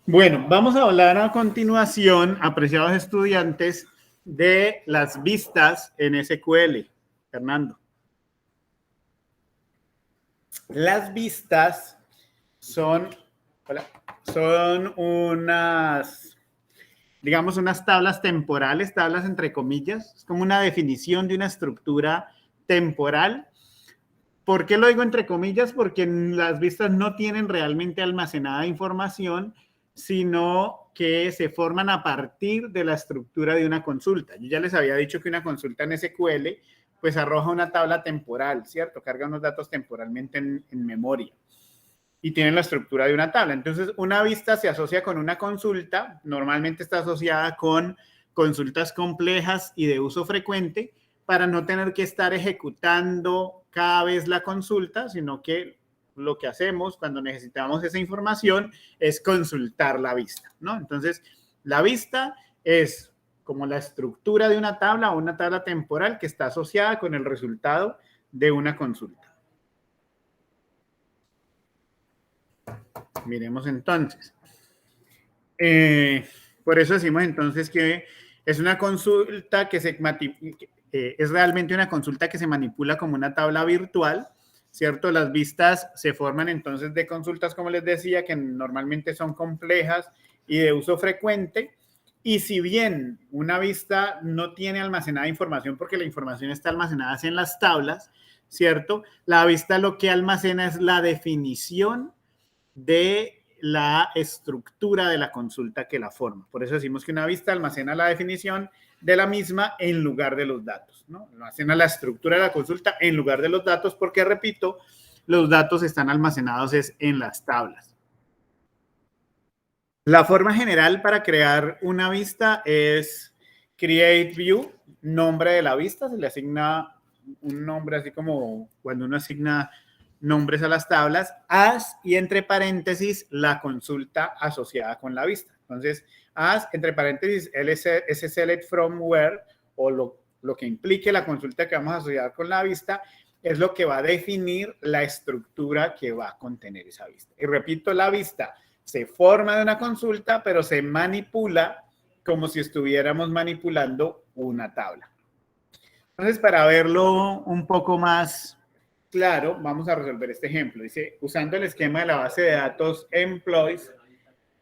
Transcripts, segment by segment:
Bueno, vamos a hablar a continuación, apreciados estudiantes, de las vistas en SQL. Fernando. Las vistas son unas, digamos, unas tablas temporales, tablas entre comillas. Es como una definición de una estructura temporal. ¿Por qué lo digo entre comillas? Porque las vistas no tienen realmente almacenada información, sino que se forman a partir de la estructura de una consulta. Yo ya les había dicho que una consulta en SQL pues arroja una tabla temporal, ¿cierto? Carga unos datos temporalmente en memoria y tienen la estructura de una tabla. Entonces, una vista se asocia con una consulta, normalmente está asociada con consultas complejas y de uso frecuente, para no tener que estar ejecutando cada vez la consulta, sino que lo que hacemos cuando necesitamos esa información es consultar la vista, ¿no? Entonces, la vista es como la estructura de una tabla o una tabla temporal que está asociada con el resultado de una consulta. Miremos entonces. Por eso decimos entonces que es una consulta que es realmente una consulta que se manipula como una tabla virtual, ¿cierto? Las vistas se forman entonces de consultas, como les decía, que normalmente son complejas y de uso frecuente. Y si bien una vista no tiene almacenada información porque la información está almacenada en las tablas, ¿cierto? La vista lo que almacena es la definición de la estructura de la consulta que la forma. Por eso decimos que una vista almacena la definición de la misma en lugar de los datos, ¿no? Almacena la estructura de la consulta en lugar de los datos porque, repito, los datos están almacenados en las tablas. La forma general para crear una vista es create view, nombre de la vista, se le asigna un nombre así como cuando uno asigna nombres a las tablas, as y entre paréntesis la consulta asociada con la vista. Entonces, as entre paréntesis ese select from where o lo que implique la consulta que vamos a asociar con la vista es lo que va a definir la estructura que va a contener esa vista. Y repito, la vista se forma de una consulta, pero se manipula como si estuviéramos manipulando una tabla. Entonces, para verlo un poco más claro, vamos a resolver este ejemplo. Dice, usando el esquema de la base de datos employees,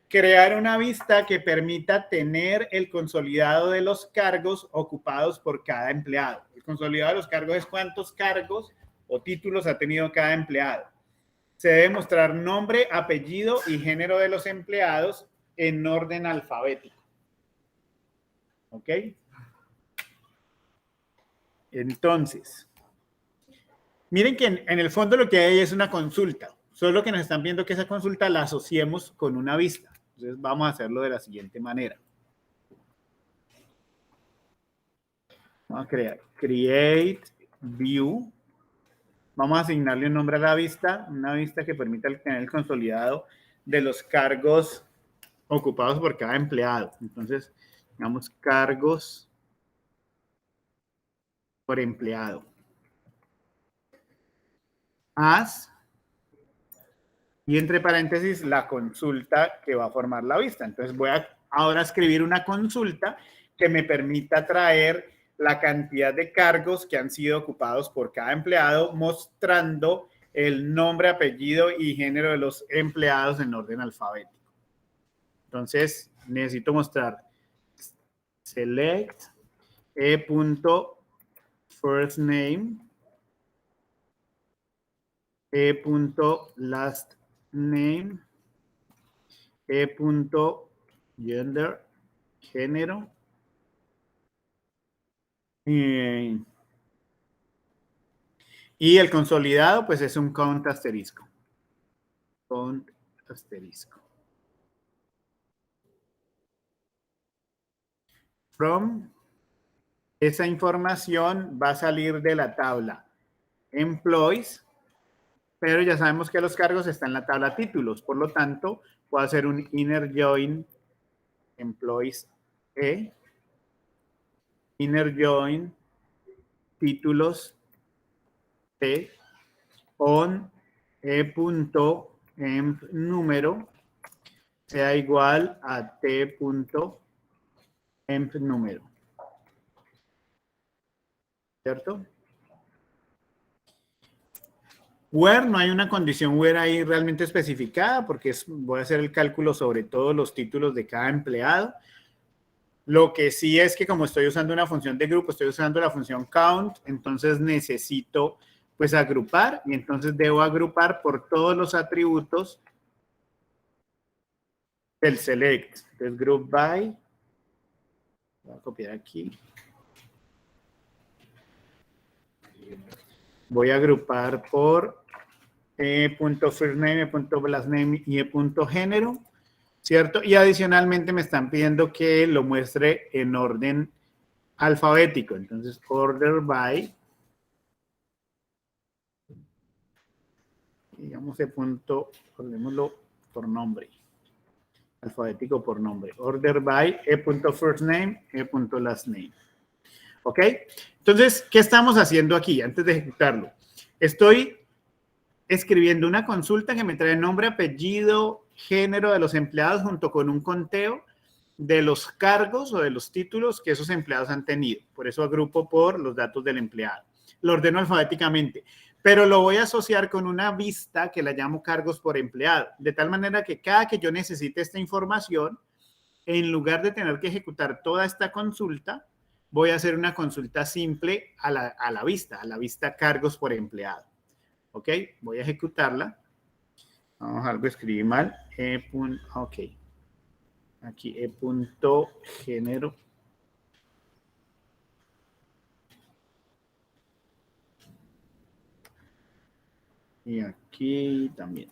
crear una vista que permita tener el consolidado de los cargos ocupados por cada empleado. El consolidado de los cargos es cuántos cargos o títulos ha tenido cada empleado. Se debe mostrar nombre, apellido y género de los empleados en orden alfabético. ¿Ok? Entonces, miren que en el fondo lo que hay es una consulta, solo que nos están viendo que esa consulta la asociemos con una vista. Entonces vamos a hacerlo de la siguiente manera. Vamos a crear create view. Vamos a asignarle un nombre a la vista, una vista que permita tener el consolidado de los cargos ocupados por cada empleado. Entonces, digamos cargos por empleado. As y entre paréntesis la consulta que va a formar la vista. Entonces voy a ahora escribir una consulta que me permita traer la cantidad de cargos que han sido ocupados por cada empleado, mostrando el nombre, apellido y género de los empleados en orden alfabético. Entonces necesito mostrar select e.first name, e.last name, e.gender, género, y el consolidado pues es un count asterisco. Count asterisco. From, esa información va a salir de la tabla employees, pero ya sabemos que los cargos están en la tabla títulos, por lo tanto puedo hacer un inner join employees e, inner join títulos t on e.gender emp número sea igual a t.emp número. ¿Cierto? Where, no hay una condición where ahí realmente especificada porque voy a hacer el cálculo sobre todos los títulos de cada empleado. Lo que sí es que como estoy usando una función de grupo, estoy usando la función count, entonces necesito pues agrupar y entonces debo agrupar por todos los atributos del select. Entonces group by, voy a copiar aquí. Voy a agrupar por .firstName, .lastName y .género, ¿cierto? Y adicionalmente me están pidiendo que lo muestre en orden alfabético. Entonces, order by, digamos de punto, ordenémoslo por nombre, alfabético por nombre. Order by e.firstName, e.lastName. ¿Ok? Entonces, ¿qué estamos haciendo aquí antes de ejecutarlo? Estoy escribiendo una consulta que me trae nombre, apellido, género de los empleados junto con un conteo de los cargos o de los títulos que esos empleados han tenido. Por eso agrupo por los datos del empleado. Lo ordeno alfabéticamente, pero lo voy a asociar con una vista que la llamo cargos por empleado, de tal manera que cada que yo necesite esta información, en lugar de tener que ejecutar toda esta consulta, voy a hacer una consulta simple a la vista cargos por empleado. ¿Ok? Voy a ejecutarla. Vamos, algo escribí mal. Ok. Aquí, género. Y aquí también.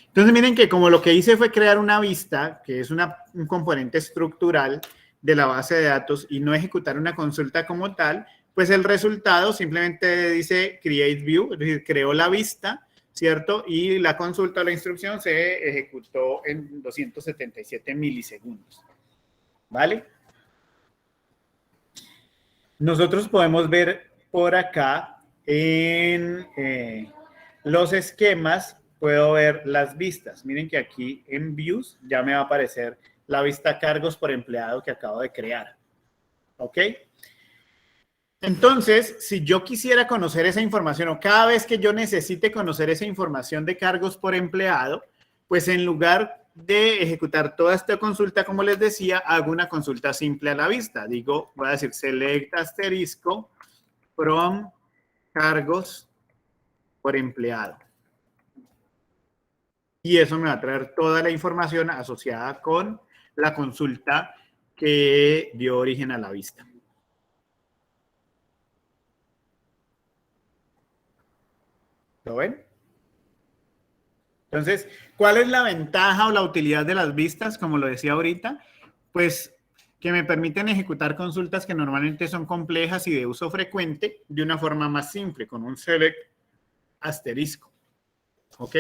Entonces, miren que como lo que hice fue crear una vista, que es un componente estructural de la base de datos y no ejecutar una consulta como tal, pues el resultado simplemente dice create view, es decir, creó la vista, ¿cierto? Y la consulta o la instrucción se ejecutó en 277 milisegundos, ¿vale? Nosotros podemos ver por acá en los esquemas, puedo ver las vistas. Miren que aquí en Views ya me va a aparecer la vista cargos por empleado que acabo de crear. ¿Ok? Entonces, si yo quisiera conocer esa información o cada vez que yo necesite conocer esa información de cargos por empleado, pues en lugar de ejecutar toda esta consulta, como les decía, hago una consulta simple a la vista. Digo, voy a decir select asterisco from cargos por empleado. Y eso me va a traer toda la información asociada con la consulta que dio origen a la vista. ¿Lo ven? Entonces, ¿cuál es la ventaja o la utilidad de las vistas? Como lo decía ahorita, pues que me permiten ejecutar consultas que normalmente son complejas y de uso frecuente de una forma más simple, con un select asterisco. ¿Ok?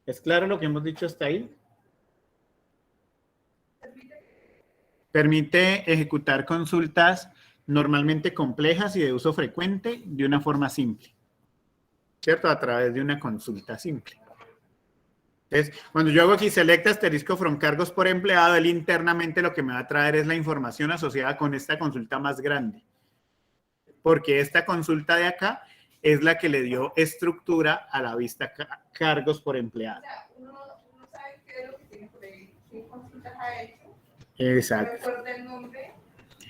¿Es claro lo que hemos dicho hasta ahí? Permite ejecutar consultas normalmente complejas y de uso frecuente de una forma simple, ¿cierto? A través de una consulta simple. Entonces, cuando yo hago aquí select asterisco from cargos por empleado, él internamente lo que me va a traer es la información asociada con esta consulta más grande. Porque esta consulta de acá es la que le dio estructura a la vista cargos por empleado. Uno sabe qué es lo que tiene por ahí, qué consultas ha hecho. Exacto. Recuerda el nombre.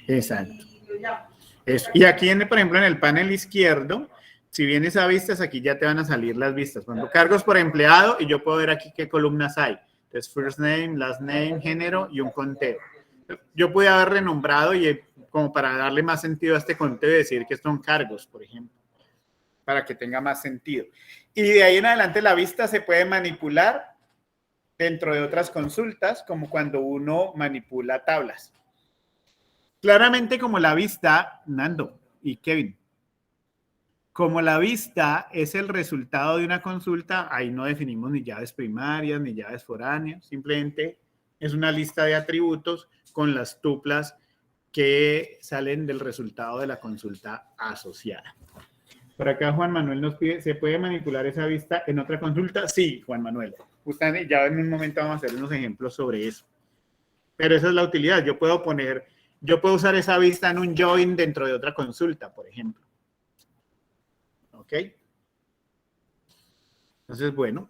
Exacto. Y lo llamo. Eso. Y aquí, por ejemplo, en el panel izquierdo, si vienes a vistas, aquí ya te van a salir las vistas. Por ejemplo, cargos por empleado y yo puedo ver aquí qué columnas hay. Entonces, first name, last name, género y un conteo. Yo pude haber renombrado y como para darle más sentido a este conteo y decir que son cargos, por ejemplo, para que tenga más sentido. Y de ahí en adelante la vista se puede manipular dentro de otras consultas, como cuando uno manipula tablas. Claramente como la vista, Nando y Kevin, como la vista es el resultado de una consulta, ahí no definimos ni llaves primarias ni llaves foráneas, simplemente es una lista de atributos con las tuplas que salen del resultado de la consulta asociada. Por acá Juan Manuel nos pide, ¿se puede manipular esa vista en otra consulta? Sí, Juan Manuel. Justamente ya en un momento vamos a hacer unos ejemplos sobre eso. Pero esa es la utilidad. Yo puedo usar esa vista en un join dentro de otra consulta, por ejemplo. ¿Ok? Entonces, bueno,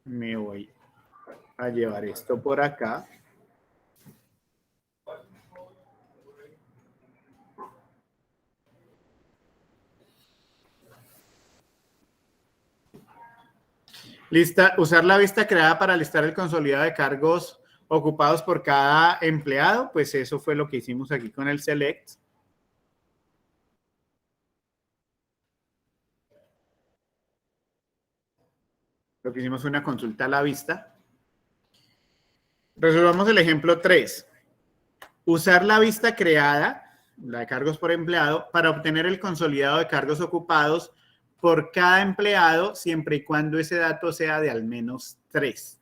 me voy a llevar esto por acá. Usar la vista creada para listar el consolidado de cargos ocupados por cada empleado, pues eso fue lo que hicimos aquí con el select. Lo que hicimos fue una consulta a la vista. Resolvamos el ejemplo 3. Usar la vista creada, la de cargos por empleado, para obtener el consolidado de cargos ocupados por cada empleado, siempre y cuando ese dato sea de al menos 3.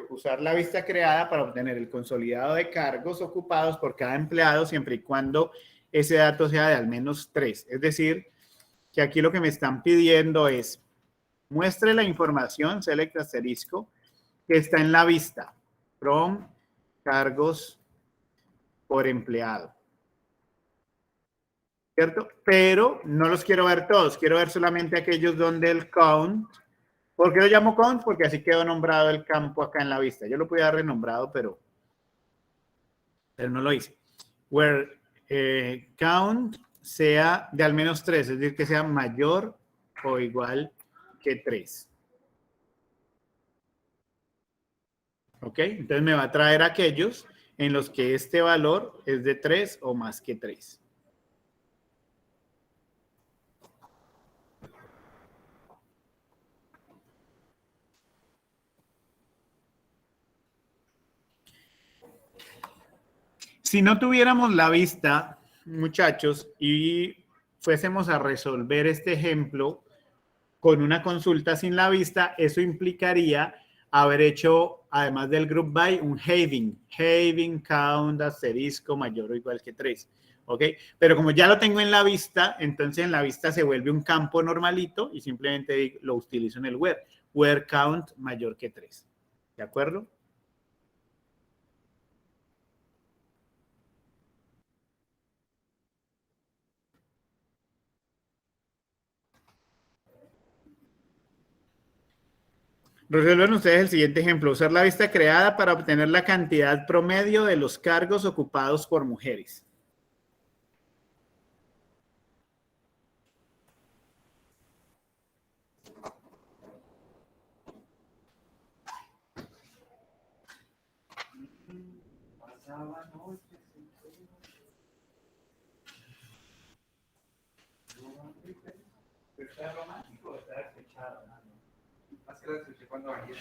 Usar la vista creada para obtener el consolidado de cargos ocupados por cada empleado, siempre y cuando ese dato sea de al menos 3. Es decir, que aquí lo que me están pidiendo es muestre la información, select asterisco, que está en la vista, from cargos por empleado. ¿Cierto? Pero no los quiero ver todos, quiero ver solamente aquellos donde el count. ¿Por qué lo llamo count? Porque así quedó nombrado el campo acá en la vista. Yo lo podía haber renombrado, pero no lo hice. Where count sea de al menos 3, es decir, que sea mayor o igual que 3. ¿Ok? Entonces me va a traer aquellos en los que este valor es de 3 o más que 3. Si no tuviéramos la vista, muchachos, y fuésemos a resolver este ejemplo con una consulta sin la vista, eso implicaría haber hecho, además del group by, un having count asterisco mayor o igual que 3. ¿Ok? Pero como ya lo tengo en la vista, entonces en la vista se vuelve un campo normalito y simplemente lo utilizo en el where count mayor que 3. ¿De acuerdo? Resuelvan ustedes el siguiente ejemplo. Usar la vista creada para obtener la cantidad promedio de los cargos ocupados por mujeres. ¿Está romántico o está despechado? Más que la escuché cuando venía.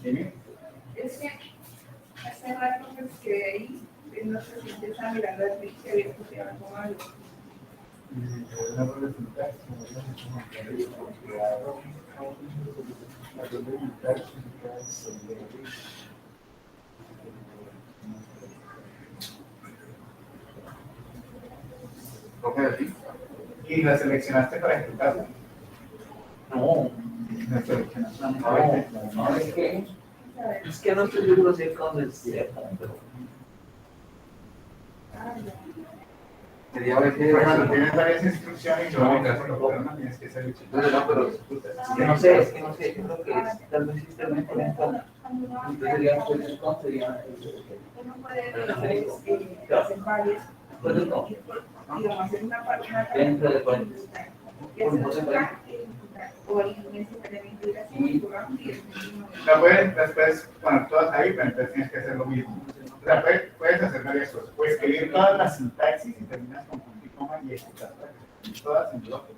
Dime. Es que hace rato que quedé ahí, no sé si te está mirando el bicho y había escuchado como algo. ¿Y la seleccionaste para ejecutarla? No, La seleccionaste. no, es que no estoy seguro si es cuando es cierto, pero Sería ver que cuando tienes varias instrucciones y no tienes que ser no sé, es que no sé, yo creo que es tal vez sistema implementado. Entonces sería pues ¿cómo sería? Uno puede hacer varias, Pues no, digamos, hacer una parte, dentro de cuentas. y hacer otra, o necesariamente ir así, y las puedes poner todas ahí, pero entonces tienes que hacer lo mismo. O sea, puedes hacer varias cosas. Puedes escribir todas las sintaxis y terminas con punto y coma y ejecutar todas en bloque.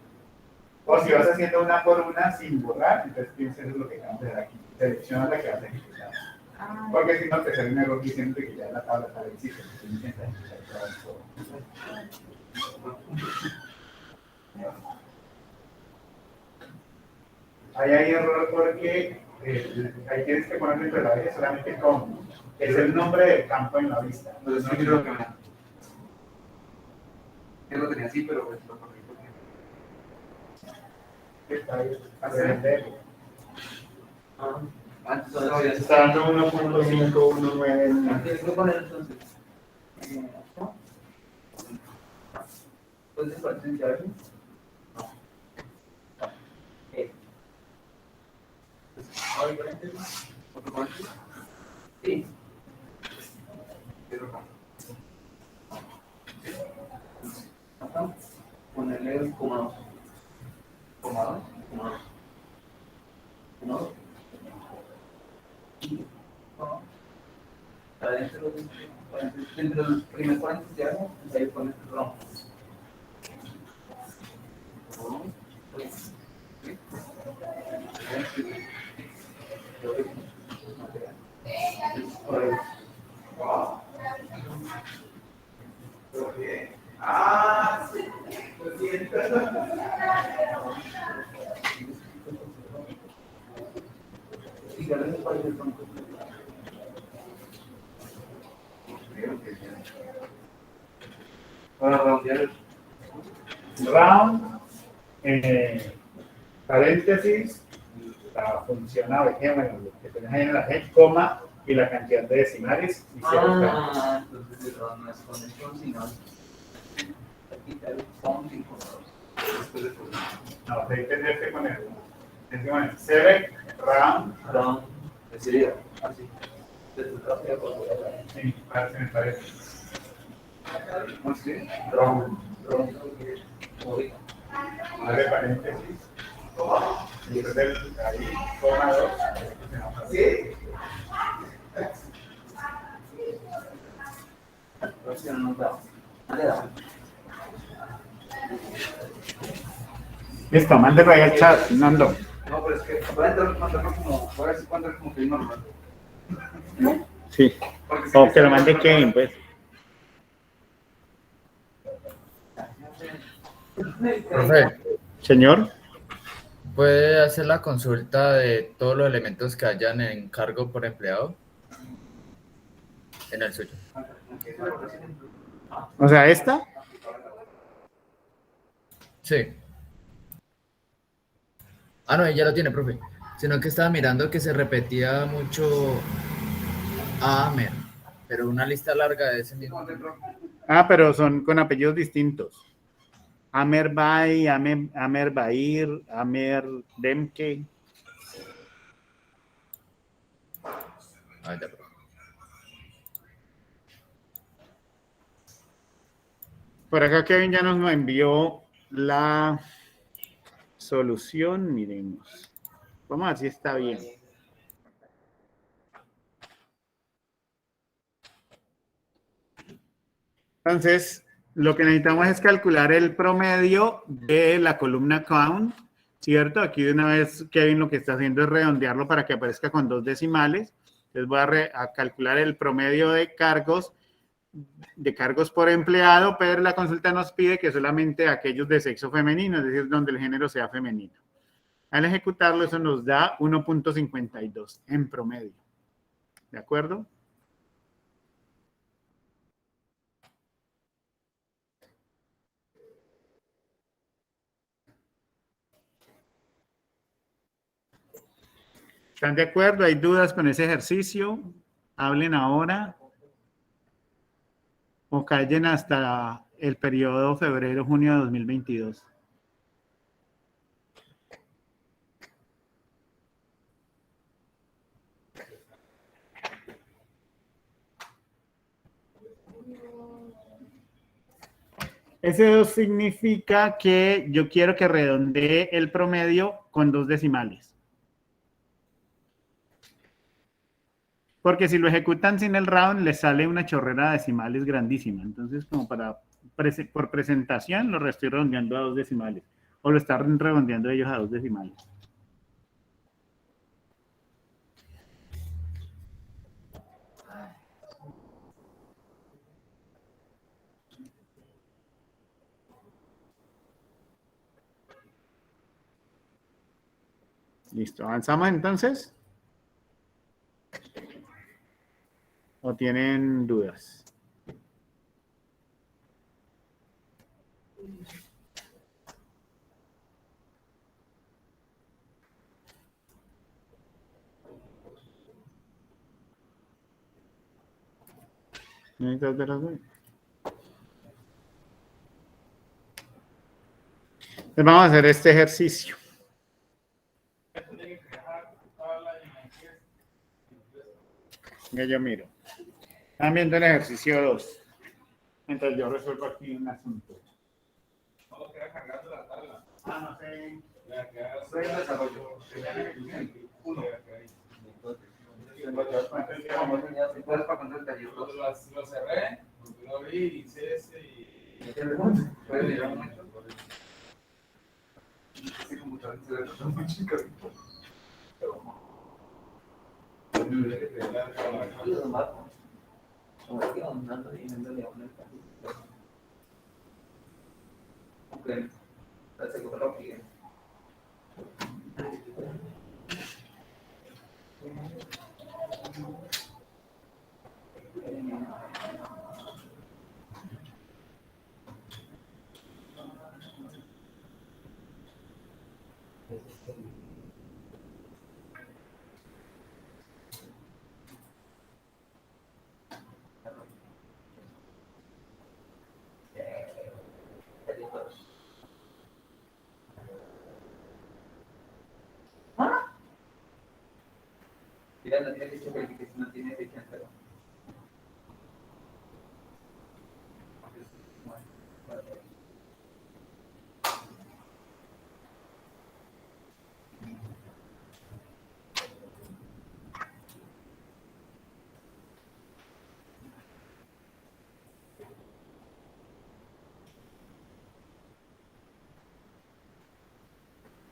O si vas haciendo una por una sin borrar, entonces piensas lo que acabas de dar aquí. Selecciona la que vas a ejecutar. Porque si no te sale un error diciendo que ya la tabla está vencida. Entonces intenta ejecutar todo. Ahí hay error porque ahí tienes que poner dentro de la vista solamente como. Es el nombre del campo en la vista. Pues sí, creo que yo lo tenía así, pero pues lo corrí porque Está ahí, aprender. antes Está dando 1.519. Tienes que poner entonces. ¿Puedes potenciar? otro cuento, Sí. pero acá. Acá. Ponerle el comado. ¿Comado? Comado. Comado. Dentro del primer paréntesis de algo, ahí pones ROM. Ah, sí. Lo siento. Y ya les parece el tronco. Para redondear Round, paréntesis, la función ABG, bueno, lo que tenés ahí en la G, coma, y la cantidad de decimales. Y Entonces el ROM no es con esto, sino quitar el font y con después de todo. no, ahí tendrías que poner, select, round, ROM, sería así. Desde atrás ya por sí, me parece. ¿Cómo es que? Round, ahorita. abre paréntesis, y después ahí, coma 2. Sí. Próximo no da. Dale, da. Listo, mándelo ahí al chat, Nando. No, pero es que voy a mandarlo como, voy a ver si puedo entrar como que es normal. Sí. Porque O que lo mande Kevin, pues. Profe, Señor. ¿puede hacer la consulta de todos los elementos que hayan en cargo por empleado? En el suyo. O sea, esta. Sí. Ah, no, ella lo tiene, profe. Sino que estaba mirando que se repetía mucho Amer, pero una lista larga de ese mismo. Ah, pero son con apellidos distintos. Amer Bay, Amer Bair, Amer Demke. Ah, ya, profe. Por acá Kevin ya nos envió la solución. Miremos. Vamos a ver si está bien. Entonces, lo que necesitamos es calcular el promedio de la columna count, ¿cierto? Aquí de una vez Kevin lo que está haciendo es redondearlo para que aparezca con 2 decimales. Entonces voy a calcular el promedio de cargos por empleado, pero la consulta nos pide que solamente aquellos de sexo femenino, es decir, donde el género sea femenino. Al ejecutarlo, eso nos da 1.52 en promedio. ¿De acuerdo? ¿Están de acuerdo? ¿Hay dudas con ese ejercicio? Hablen ahora o callen hasta el periodo febrero-junio de 2022. Ese 2 significa que yo quiero que redondee el promedio con 2 decimales. Porque si lo ejecutan sin el round, les sale una chorrera de decimales grandísima. Entonces, como por presentación, lo estoy redondeando a 2 decimales. O lo están redondeando ellos a 2 decimales. Listo, ¿avanzamos entonces? ¿O tienen dudas? ¿Necesitas ver algo? Entonces vamos a hacer este ejercicio. Ya yo miro. Están viendo el ejercicio 2. Mientras yo resuelvo aquí un asunto. No, queda cargando la tabla. Ah, no sé. Soy en desarrollo. Uno. ¿Cuál es para cuánto el taller? Lo cerré, lo abrí, hice ese y... ¿Puedes mirar un momento? Sí, como tal, se ve muy chiquito. Ok, la segunda lo pide. Mira, no tiene fecha de no tiene fecha, pero...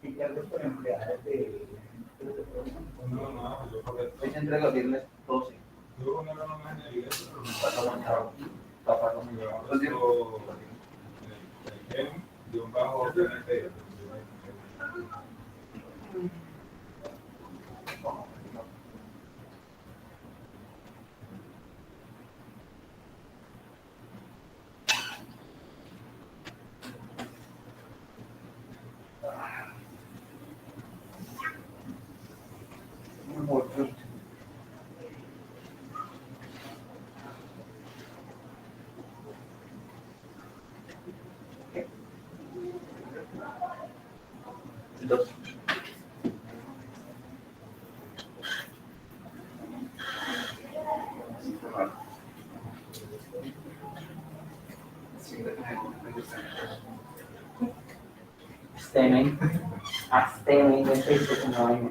Y cargos por empleados de... No, yo por esto. Fecha entrega viernes 12. Yo no lo más en el video, pero me Pasado mañana. Pasado mañana. de un bajo PNP. abstenen de Facebook en la vaina.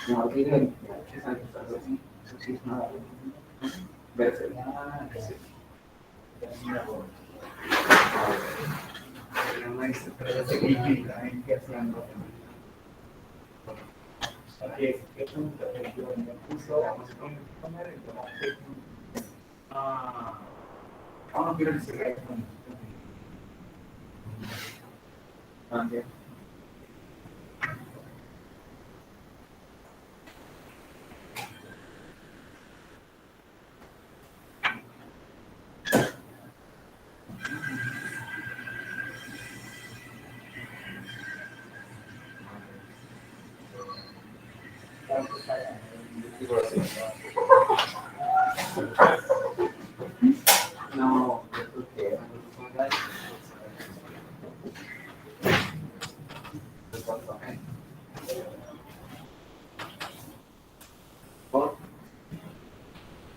No olviden que es algo así. Eso sí es una verse. No quiero decir No, porque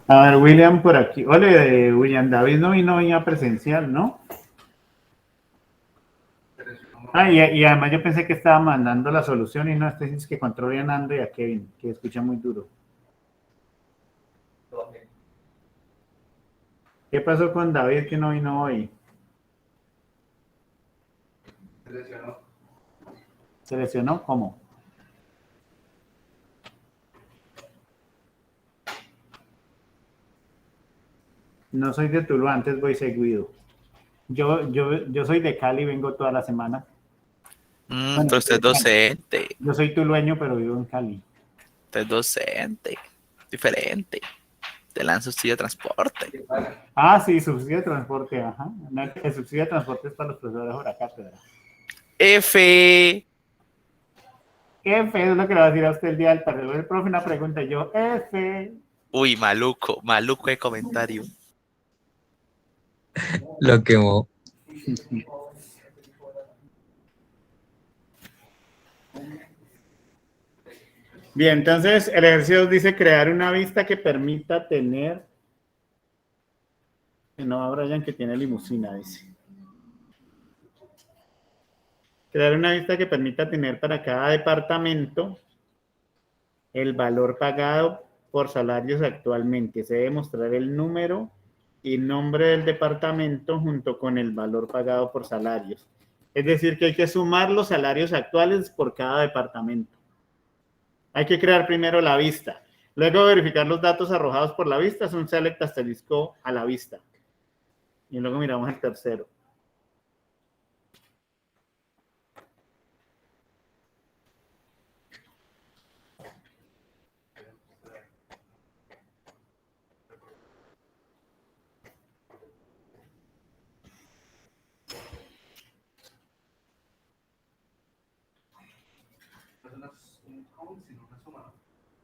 A ver, William por aquí. Ole, William David no vino hoy a presencial, ¿no? Ah, y además yo pensé que estaba mandando la solución y no, este es que controle a Nando y a Kevin, que escucha muy duro. ¿Qué pasó con David que no vino hoy? ¿Se lesionó? ¿Cómo? No soy de Tuluá, antes voy seguido. Yo soy de Cali, vengo toda la semana. Bueno, Pero usted es docente. Yo soy tulueño, pero vivo en Cali. Usted es docente. Diferente. Te dan subsidio de transporte. Ah, sí, subsidio de transporte, ajá. No, el subsidio de transporte es para los profesores de hora cátedra. F. F es lo que le va a decir a usted el día del partido. El profe una pregunta, yo, F. Uy, maluco de comentario. Lo quemó. Bien, entonces el ejercicio dice crear una vista que permita tener... No, Brian, que tiene limusina, dice. Crear una vista que permita tener para cada departamento el valor pagado por salarios actualmente. Se debe mostrar el número y nombre del departamento junto con el valor pagado por salarios. Es decir, que hay que sumar los salarios actuales por cada departamento. Hay que crear primero la vista. Luego verificar los datos arrojados por la vista. Es un select asterisco a la vista. Y luego miramos el tercero.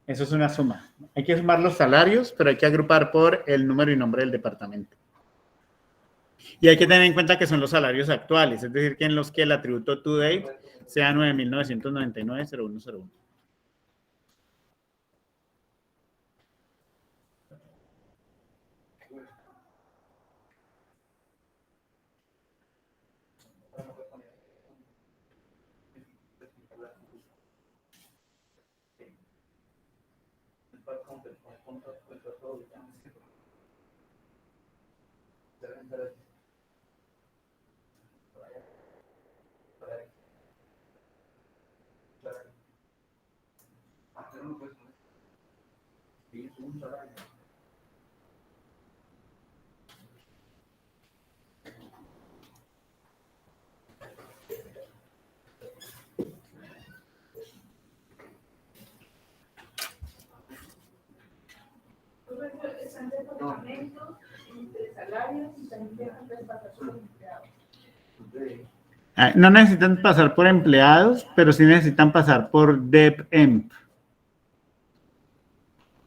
Eso es una suma. Hay que sumar los salarios, pero hay que agrupar por el número y nombre del departamento. Y hay que tener en cuenta que son los salarios actuales, es decir, que en los que el atributo toDate sea 9.999.0101. Están departamentos, entre salarios y también dejan de pasar por empleados. No necesitan pasar por empleados, pero sí necesitan pasar por DEPEMP.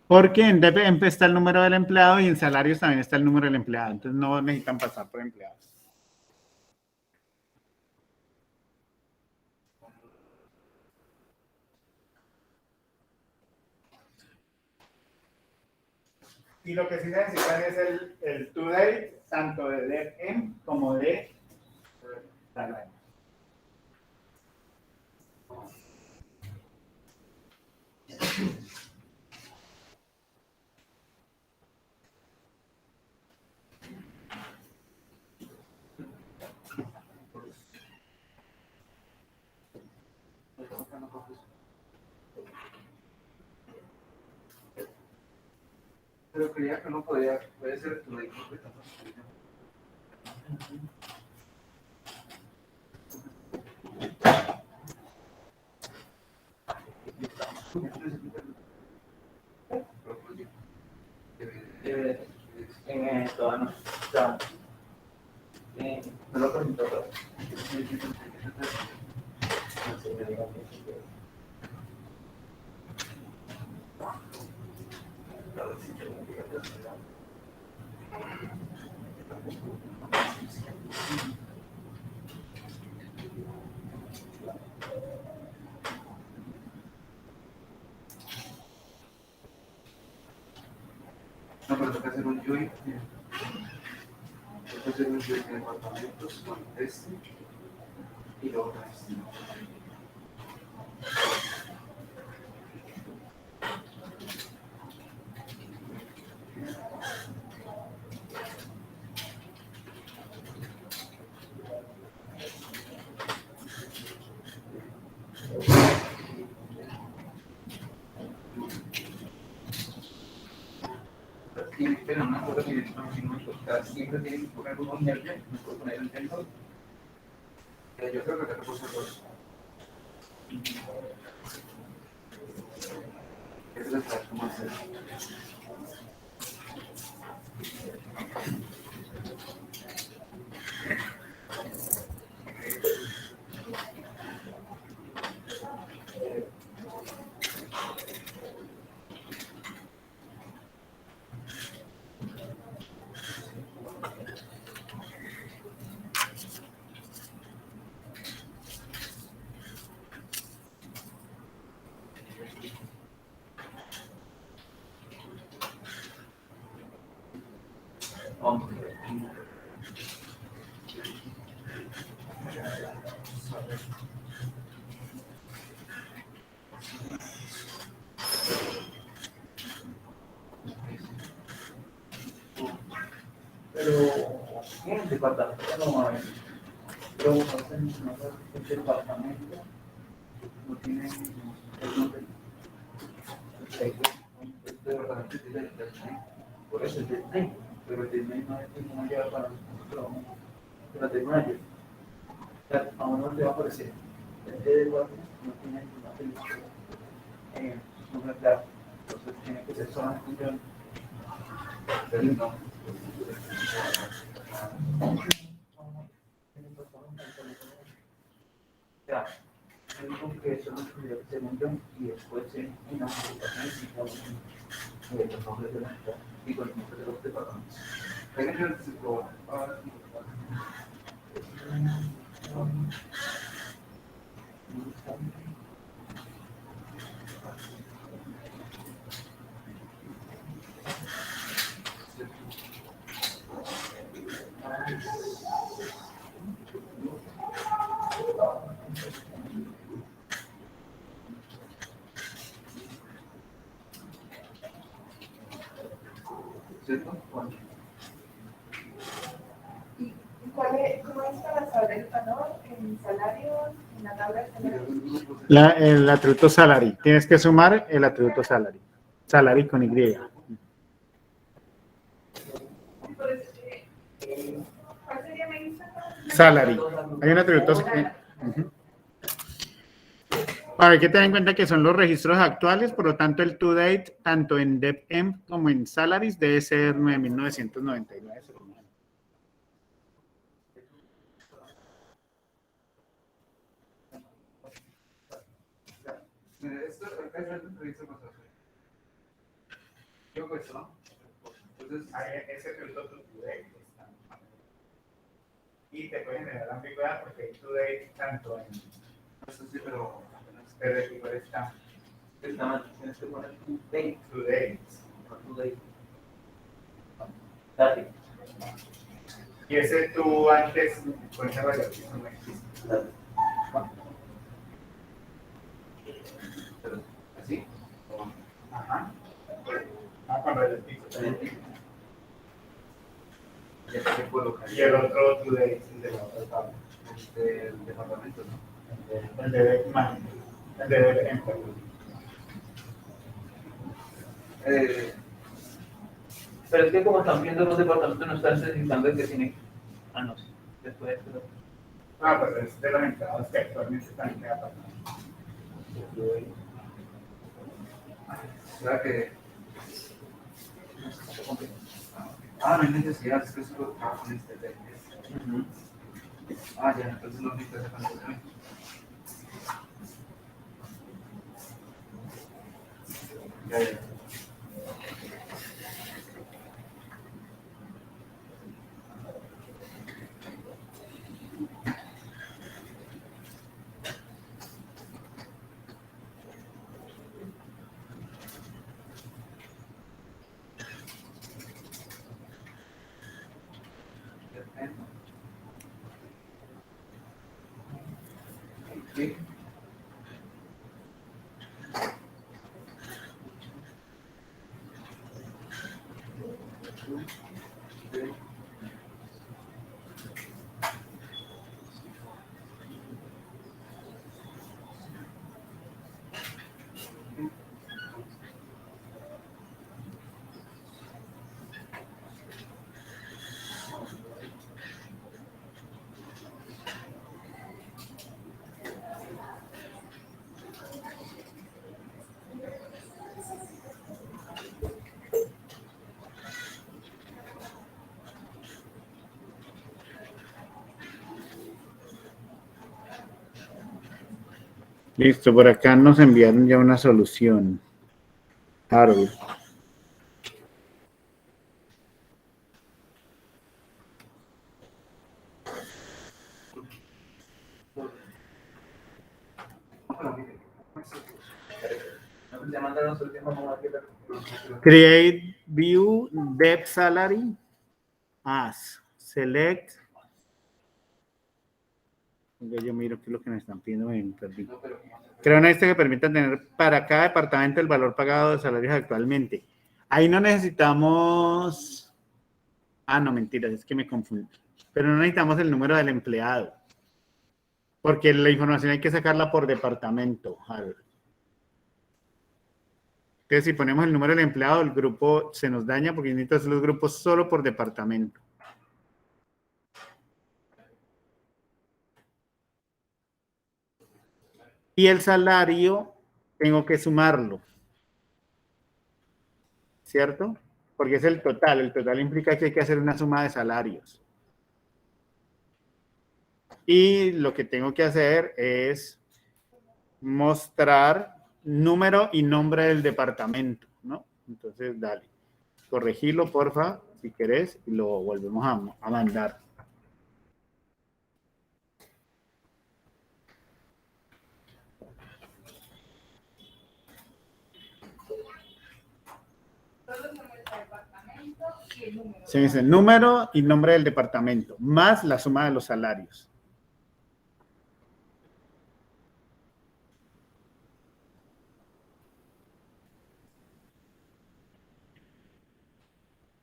Porque en DEPEMP está el número del empleado y en salarios también está el número del empleado. Entonces no necesitan pasar por empleados. Y lo que sí necesitan es el toDate, tanto de DEPEMP como de salario. Pero creía que no podía, puede ser tu ley. Toda no. Me lo presentó todo. No, pero toca hacer un UI. Toca hacer un UI de departamentos con este y luego con este. Sí, pero una cosa que no me gusta, siempre tienen que poner unos nervios, no puedo poner el tensor. Yo creo que te puse dos. Eso es el trato más serio. Pero, ¿qué departamento? No hay. Pero el departamento no tiene el nombre. Este departamento tiene el design. Por eso el design. Pero el design no es como lleva para nosotros. Pero tengo una ayuda. Aún no te va a aparecer. El D4 no tiene ninguna película. No me da. Entonces tiene que ser solamente un guión. Pero no. Ya, yo digo que eso no estudió según yo y después en una publicación y los nombres de la ciudad y con los nombres de los departamentos. ¿Cierto? Bueno. ¿Y cómo es para saber el valor en salarios, en la tabla de salarios? El atributo salary. Tienes que sumar el atributo salary. Salary con Y. ¿Cuál sería mi lista? Salary. Hay un atributo. Hay que tener en cuenta que son los registros actuales, por lo tanto el to date, tanto en DevEm como en Salaries, debe ser 9.999. Mira, esto acá es el registro pasado. Yo pues, ¿no? Entonces, Ese atributo to date está. Y te puede generar ambigüedad porque hay to date tanto en. eso sí, pero Pero aquí está Está mal, tienes que poner tu date. to date. Tu date. Date. Y ese tú antes, con esa variación no existe. Date. pero así. Ajá. Con relativo. Ya se puede colocar. Y el otro to date de la otra tabla. Del departamento, ¿no? El de DevMan. El de DevEm. Pero es que como están viendo los departamentos, no están necesitando que tiene. Ah, no, sí. Después, pero. Ah, pues es de los empleados que actualmente están en cada apartamento. O sea que. Ah, no hay necesidad, es que eso lo trabajo en este texto. Ah, ya, entonces lo único que se hace. Ya, ya. Sí. Listo, por acá nos enviaron ya una solución. Harold. Te mandaron su tiempo como aquí. Create view dev salary as select. Yo miro qué es lo que me están pidiendo, me perdí. Creo una lista que permita tener para cada departamento el valor pagado de salarios actualmente. Ahí no necesitamos. Ah, no, mentiras, es que me confundí. Pero no necesitamos el número del empleado. Porque la información hay que sacarla por departamento, Harold. Entonces, si ponemos el número del empleado, el grupo se nos daña porque necesito hacer los grupos solo por departamento. Y el salario tengo que sumarlo. ¿Cierto? Porque es el total. El total implica que hay que hacer una suma de salarios. Y lo que tengo que hacer es mostrar número y nombre del departamento, ¿no? Entonces, dale. Corregilo, porfa, si querés, y lo volvemos a mandar. Solo son el departamento y el número. Se dice número y nombre del departamento, más la suma de los salarios.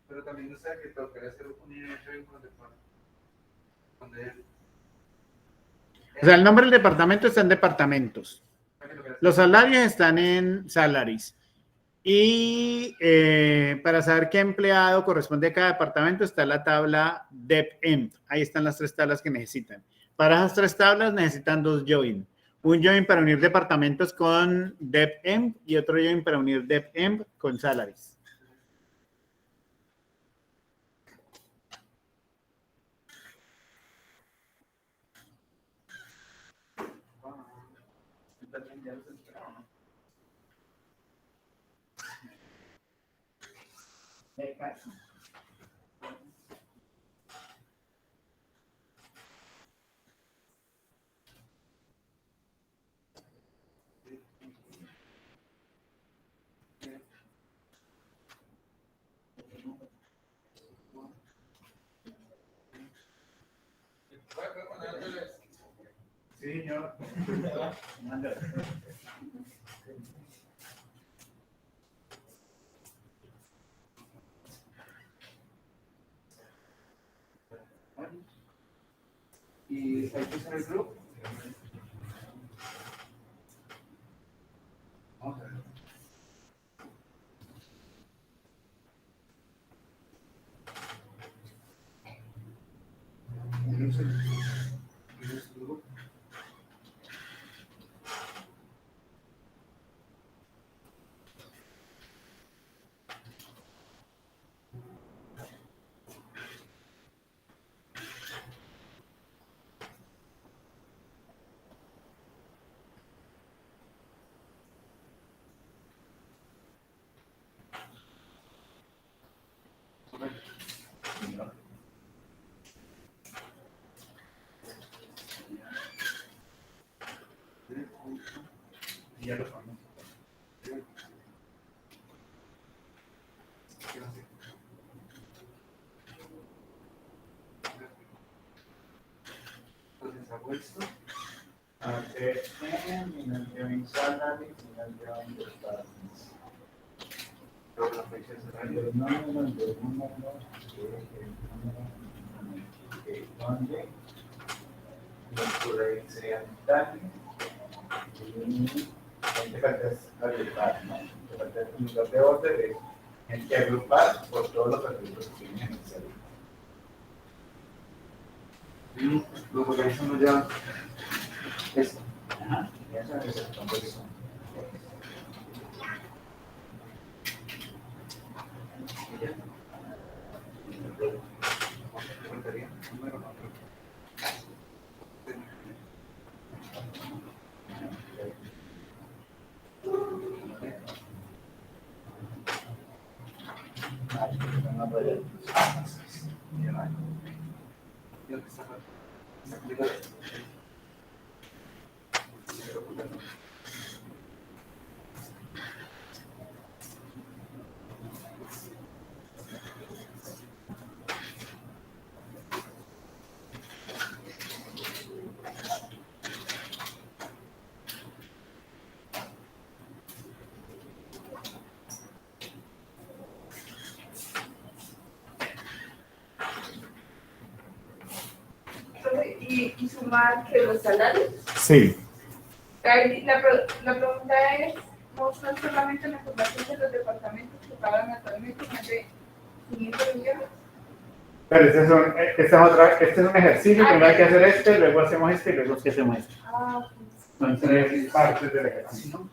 Pero también, o sea, que tocaría hacer un join con él. O sea, el nombre del departamento está en departamentos. Los salarios están en salaries. Y para saber qué empleado corresponde a cada departamento está la tabla DEP-EMP. Ahí están las 3 tablas que necesitan. Para esas 3 tablas necesitan 2 join. Un join para unir departamentos con DEP-EMP y otro join para unir DEP-EMP con salaries. Sí, señor. Y hay que hacer el grupo. Vamos a ver. Y ya lo sabemos. Entonces hago esto. Luego la fecha de salario. Hay que agrupar por todos los atributos que tienen en el celular. Y luego realizamos ya esto. Ajá. Y esa es el composición. Y ya. Faltaría un número más. Entonces, y sumar que los salarios. Sí. La pregunta es, ¿mostrar solamente la información de los departamentos que pagan actualmente más de 500 millones? Pero este es un ejercicio, primero hay que hacer este, luego hacemos este y luego sí hacemos este. Ah, Son tres partes del ejercicio.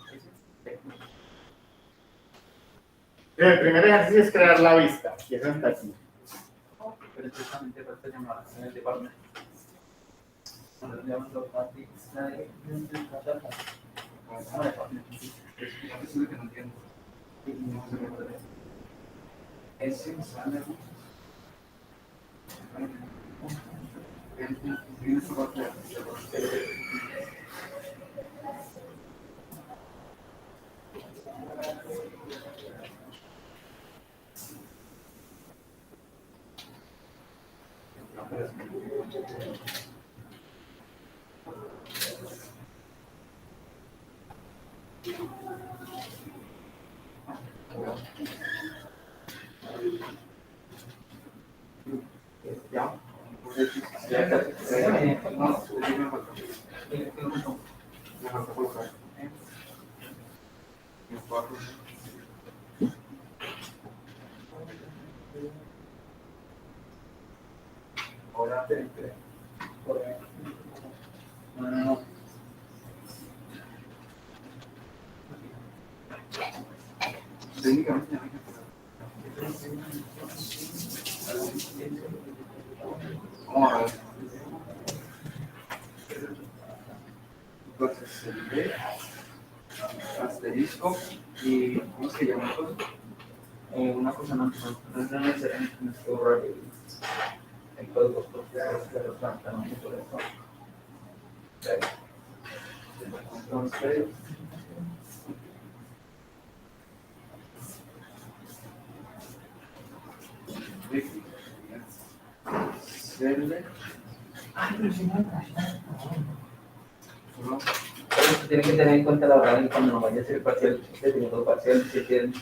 El primer ejercicio es crear la vista, y eso está aquí. Pero exactamente para esta llamada en el departamento. Cuando le llaman los parties, nadie trata. Es lo que no entiendo. Y no se me puede. Es insano. Tiene su parte. Ya. Ahora, no. Técnicamente, vamos a ver. Entonces, el B, asterisco, y ¿cómo se llama eso? Una cosa no es necesario borrar el código porque se lo tratan por eso. Entonces, tienen que tener en cuenta la verdad cuando nos vaya a hacer parcial, teniendo parcial, que tienen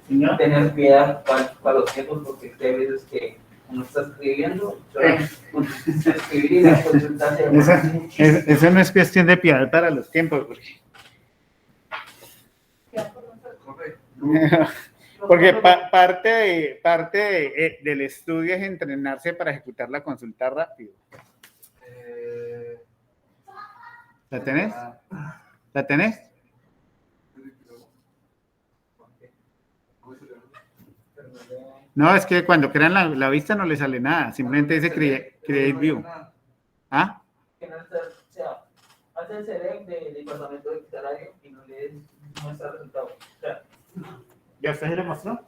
que tener piedad para los tiempos, porque hay veces que uno está escribiendo, escribir y la consultancia. Eso no es cuestión de piedad para los tiempos, porque parte del estudio es entrenarse para ejecutar la consulta rápido. ¿La tenés? ¿La tenés? No, es que cuando crean la vista no le sale nada, simplemente dice create view. ¿Ah? Que no está, o sea, hace el select del departamento de salario y no le muestra el resultado. O sea, ¿Ya usted se le mostró?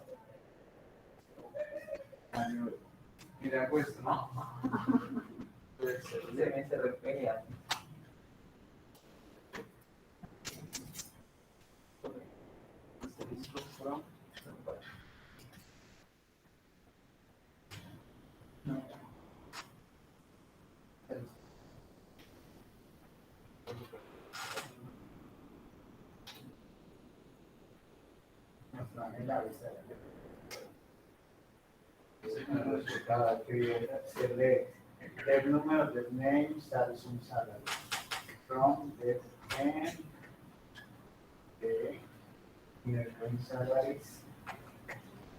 Mira, pues, ¿no? pues se refleja. from. Select the number of the names that is on salary from the end de inner salaries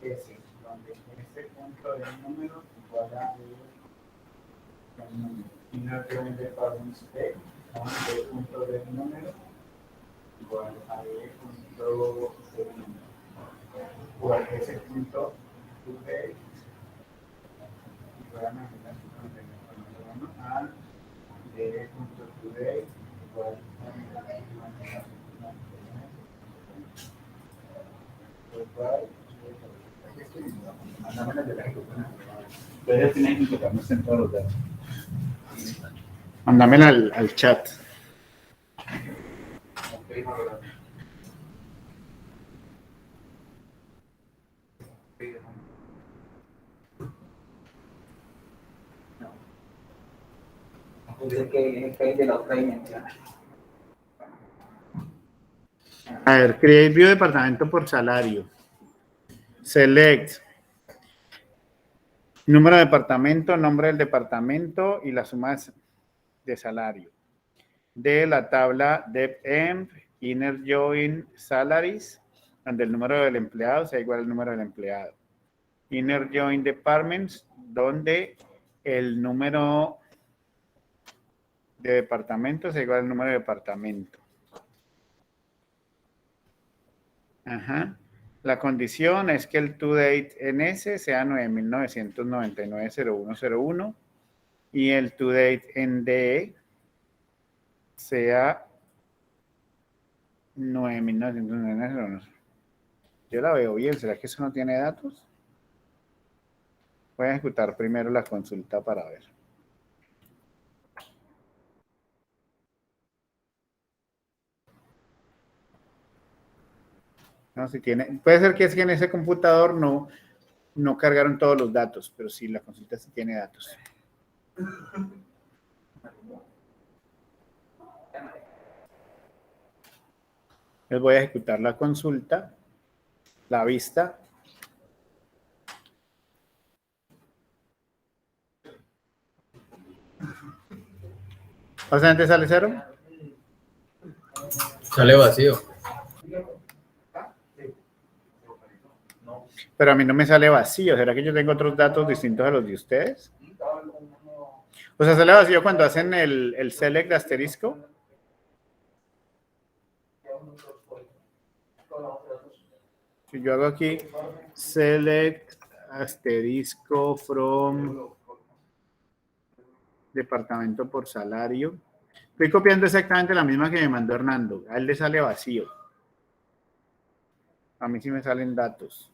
S, donde este punto del número igual a el número. Inner join departments B, donde el punto del número igual a el punto del número. O ese punto today igual a de punto today igual Ustedes tienen que tocarnos en todos los datos. Mándamela al chat. Dice que hay de la otra dimensión. A ver, create view departamento por salario. Select número de departamento, nombre del departamento y la suma de salario. De la tabla dep-emp, inner join salaries, donde el número del empleado sea igual al número del empleado. Inner join departments, donde el número de departamento sea igual al número de departamento. Ajá. La condición es que el to date en ese sea 9.999.0101 y el to date en DE sea 9.999.01. Yo la veo bien, ¿será que eso no tiene datos? Voy a ejecutar primero la consulta para ver. No, si tiene, puede ser que es que en ese computador no cargaron todos los datos, pero sí, la consulta sí tiene datos. Les voy a ejecutar la consulta, la vista. ¿Básicamente sale cero? Sale vacío. Pero a mí no me sale vacío. ¿Será que yo tengo otros datos distintos a los de ustedes? O sea, sale vacío cuando hacen el select asterisco. Si yo hago aquí select asterisco from departamento por salario. Estoy copiando exactamente la misma que me mandó Hernando. A él le sale vacío. A mí sí me salen datos.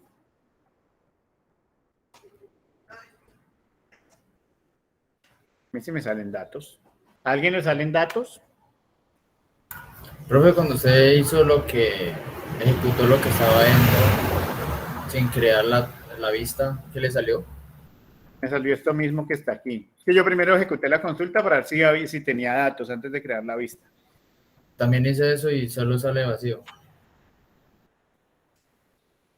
A mí sí me salen datos. ¿A alguien le salen datos? Profe, cuando usted hizo ejecutó lo que estaba dentro, sin crear la vista, ¿qué le salió? Me salió esto mismo que está aquí. Es que yo primero ejecuté la consulta para ver si tenía datos antes de crear la vista. También hice eso y solo sale vacío.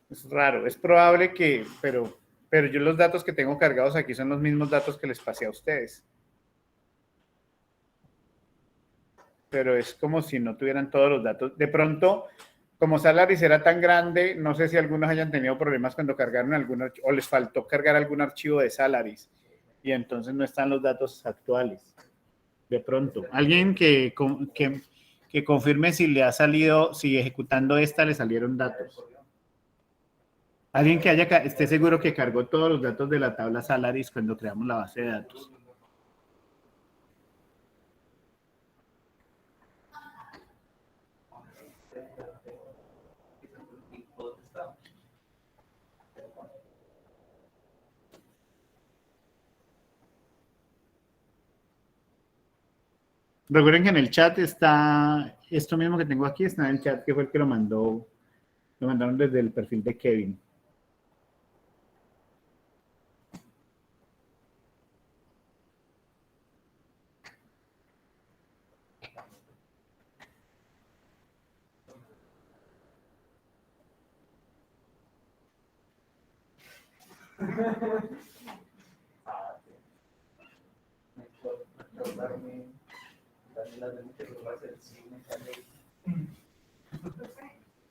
Es raro. Es probable que, pero yo los datos que tengo cargados aquí son los mismos datos que les pasé a ustedes. Pero es como si no tuvieran todos los datos. De pronto, como Salaries era tan grande, no sé si algunos hayan tenido problemas cuando cargaron algún archivo, o les faltó cargar algún archivo de Salaries, y entonces no están los datos actuales. De pronto. Alguien que confirme si le ha salido, si ejecutando esta le salieron datos. Alguien que esté seguro que cargó todos los datos de la tabla Salaries cuando creamos la base de datos. Recuerden que en el chat está, esto mismo que tengo aquí está en el chat, que fue el que lo mandó Lo mandaron desde el perfil de Kevin.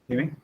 Dime.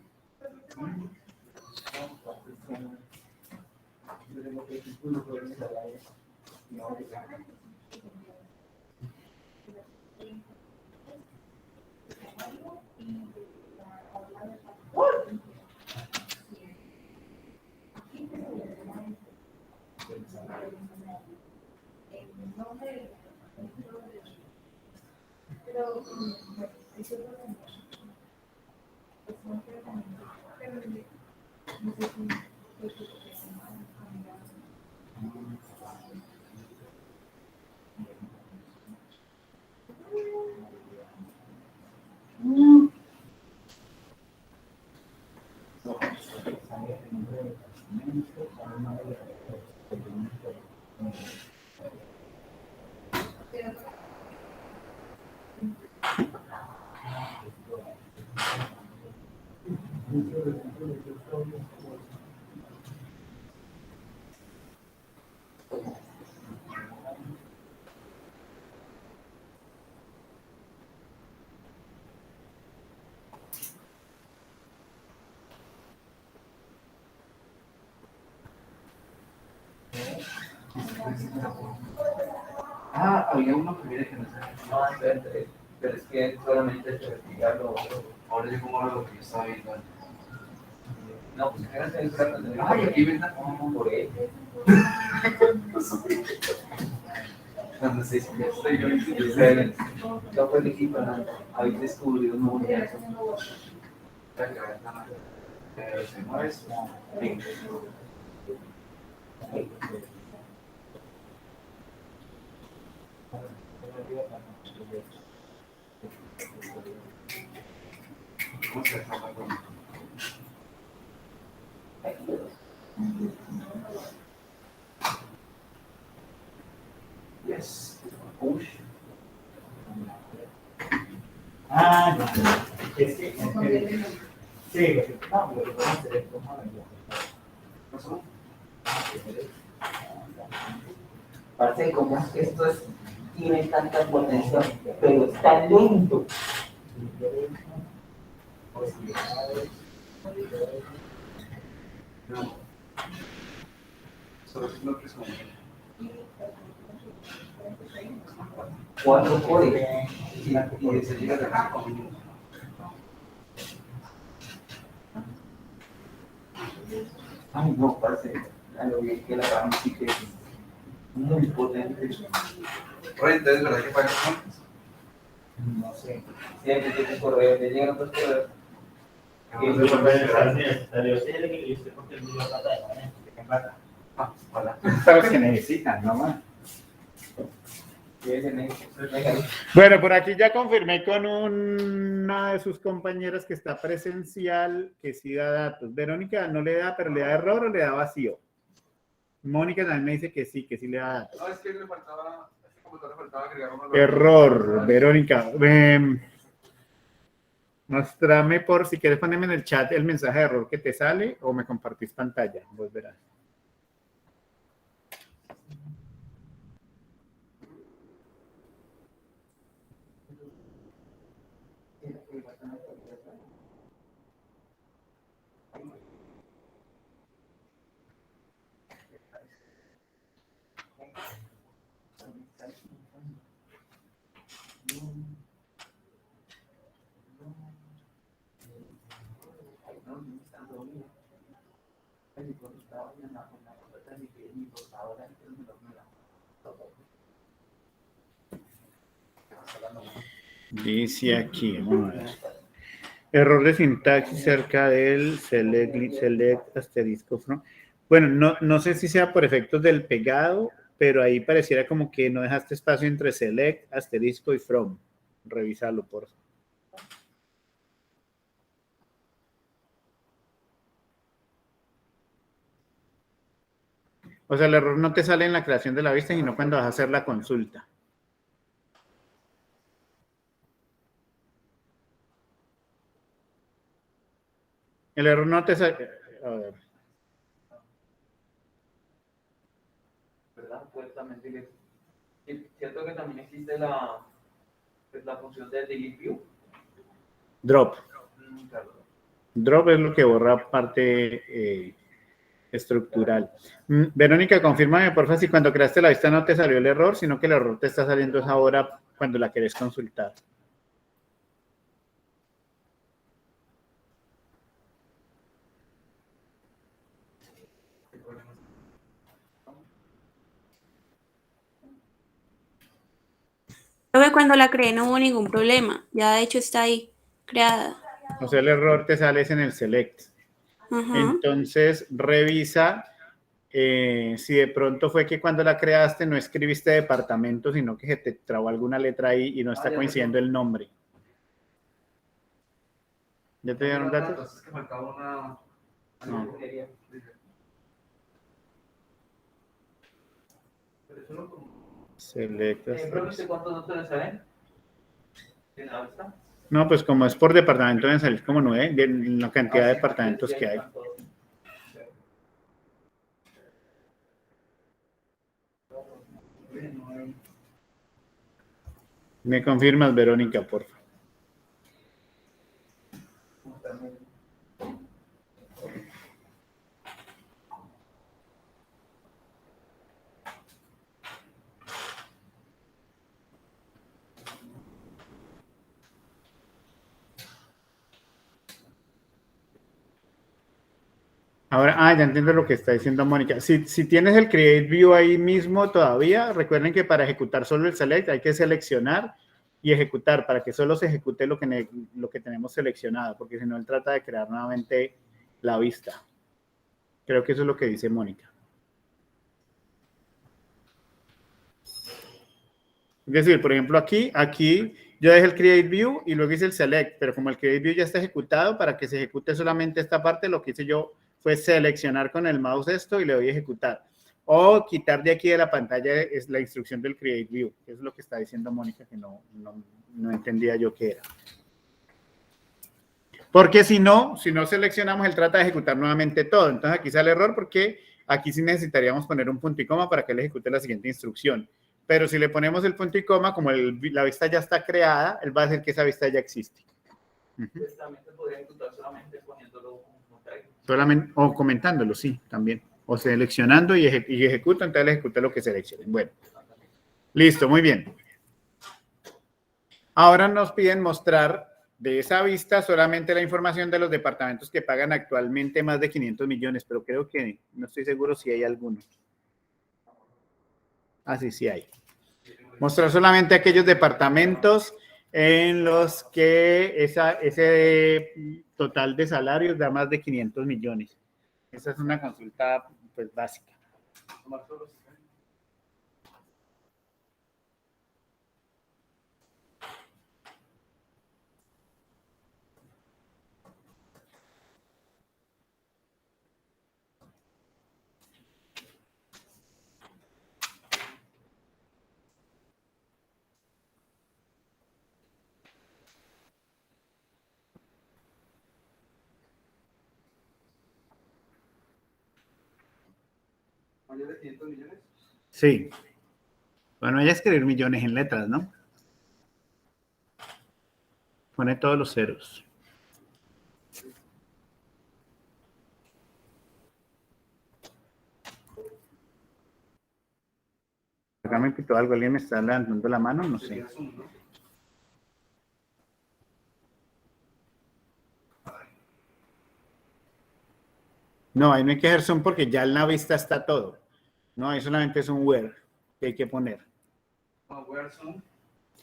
Ah, había uno que mire que no sé. No, pero es que solamente te investigarlo. Ahora yo como lo que yo estaba viendo antes. No, pues que era el trato de. Ay, aquí vendan por él. Cuando se estoy yo y no fue el equipo, habéis descubierdo un nuevo universo. Se mueve. Yes. Push. Ah, no. Es que, sí, no, lo que puedo hacer es tomar Parece como esto es, tiene tanta potencia, pero es tan lento. No. Solo es lo que son. 4 cores. Y se llega a dejar con. Ay, no, parece a lo bien que la gama sí que es muy potente. Oye, entonces, ¿verdad que pagas cuántos? No sé. Siempre tiene correo, te llegan otros correos. Ah, hola. Sabes que necesitan, ¿no? Man? Venga, Bueno, por aquí ya confirmé con una de sus compañeras que está presencial, que sí da datos. Verónica no le da, pero le da error o le da vacío. Mónica también me dice que sí le da datos. No, es que le faltaba, a este computador le faltaba agregar uno. Error, Verónica. Mostrame por si quieres ponerme en el chat el mensaje de error que te sale o me compartís pantalla. Vos verás. Dice aquí, vamos a ver. Error de sintaxis cerca del select asterisco from. Bueno, no sé si sea por efectos del pegado, pero ahí pareciera como que no dejaste espacio entre select, asterisco y from. Revísalo, por favor. O sea, el error no te sale en la creación de la vista, sino cuando vas a hacer la consulta. El error no te sale... A ver. ¿Verdad? Pues también delete. Y cierto que también existe la, pues, la función de delete view. Drop. Claro. Drop es lo que borra parte estructural. Verónica, confírmame, porfa, si cuando creaste la vista no te salió el error, sino que el error te está saliendo es ahora cuando la querés consultar. Creo que cuando la creé no hubo ningún problema. Ya de hecho está ahí, creada. O sea, el error te sale es en el select. Ajá. Entonces, revisa si de pronto fue que cuando la creaste no escribiste departamento, sino que se te trabó alguna letra ahí y no está coincidiendo el nombre. ¿Ya te dieron datos? Es que faltaba una... No. Pero eso no como... Select. ¿Cuántos datos le salen? ¿En la vista? No, pues como es por departamento, deben salir como 9, de la cantidad de departamentos que hay. Me confirmas, Verónica, por favor. Ahora, ya entiendo lo que está diciendo Mónica. Si tienes el Create View ahí mismo todavía, recuerden que para ejecutar solo el Select hay que seleccionar y ejecutar para que solo se ejecute lo que tenemos seleccionado, porque si no, él trata de crear nuevamente la vista. Creo que eso es lo que dice Mónica. Es decir, por ejemplo, aquí yo dejé el Create View y luego hice el Select, pero como el Create View ya está ejecutado, para que se ejecute solamente esta parte, lo que hice yo fue seleccionar con el mouse esto y le doy a ejecutar. O quitar de aquí de la pantalla es la instrucción del Create View, que es lo que está diciendo Mónica, que no entendía yo qué era. Porque si no seleccionamos, él trata de ejecutar nuevamente todo. Entonces aquí sale error porque aquí sí necesitaríamos poner un punto y coma para que él ejecute la siguiente instrucción. Pero si le ponemos el punto y coma, como la vista ya está creada, él va a decir que esa vista ya existe. Pues también se podría ejecutar solamente poniéndolo como tag. Solamente, o comentándolo, sí, también. O seleccionando y ejecuta, entonces le ejecuta lo que seleccionen. Bueno, listo, muy bien. Ahora nos piden mostrar de esa vista solamente la información de los departamentos que pagan actualmente más de 500 millones, pero creo que no estoy seguro si hay alguno. Ah, sí hay. Mostrar solamente aquellos departamentos en los que ese total de salarios da más de 500 millones. Esa es una consulta pues básica. ¿Mayor de 500 millones? Sí. Bueno, hay que escribir millones en letras, ¿no? Pone todos los ceros. Acá me quitó algo, alguien me está levantando la mano, no sé. No, ahí no hay que hacer zoom porque ya en la vista está todo. No, ahí solamente es un where que hay que poner. Where zoom.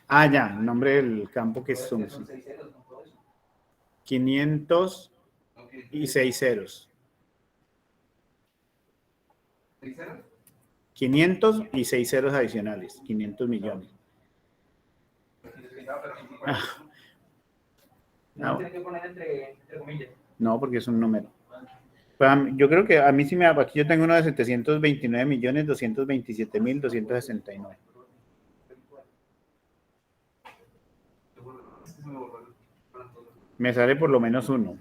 Ah, ya, el nombre del campo que es zoom. Son 6 ceros, ¿no? Por eso. 500 Okay. y 6 ceros. 6 ceros. 500 y 6 ceros adicionales. 500 millones. No tiene que poner entre comillas. No, porque es un número. Yo creo que a mí sí me da, aquí yo tengo uno de 729.227.269. Me sale por lo menos uno.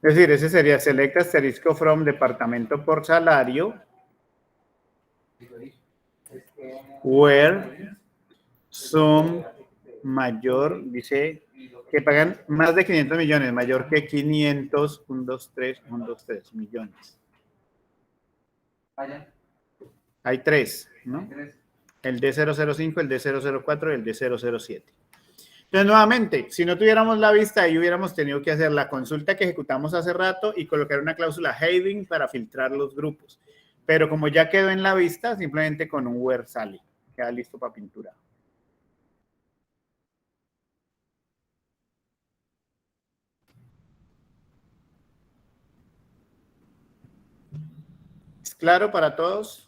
Es decir, ese sería select asterisco from departamento por salario, where sum mayor, dice que pagan más de 500 millones, mayor que 500, 1, 2, 3, 1, 2, 3 millones. Hay tres, ¿no? El D005, el D004 y el D007. Entonces, nuevamente, si no tuviéramos la vista, ahí hubiéramos tenido que hacer la consulta que ejecutamos hace rato y colocar una cláusula hiding para filtrar los grupos. Pero como ya quedó en la vista, simplemente con un where sale. Queda listo para pintura. ¿Es claro para todos?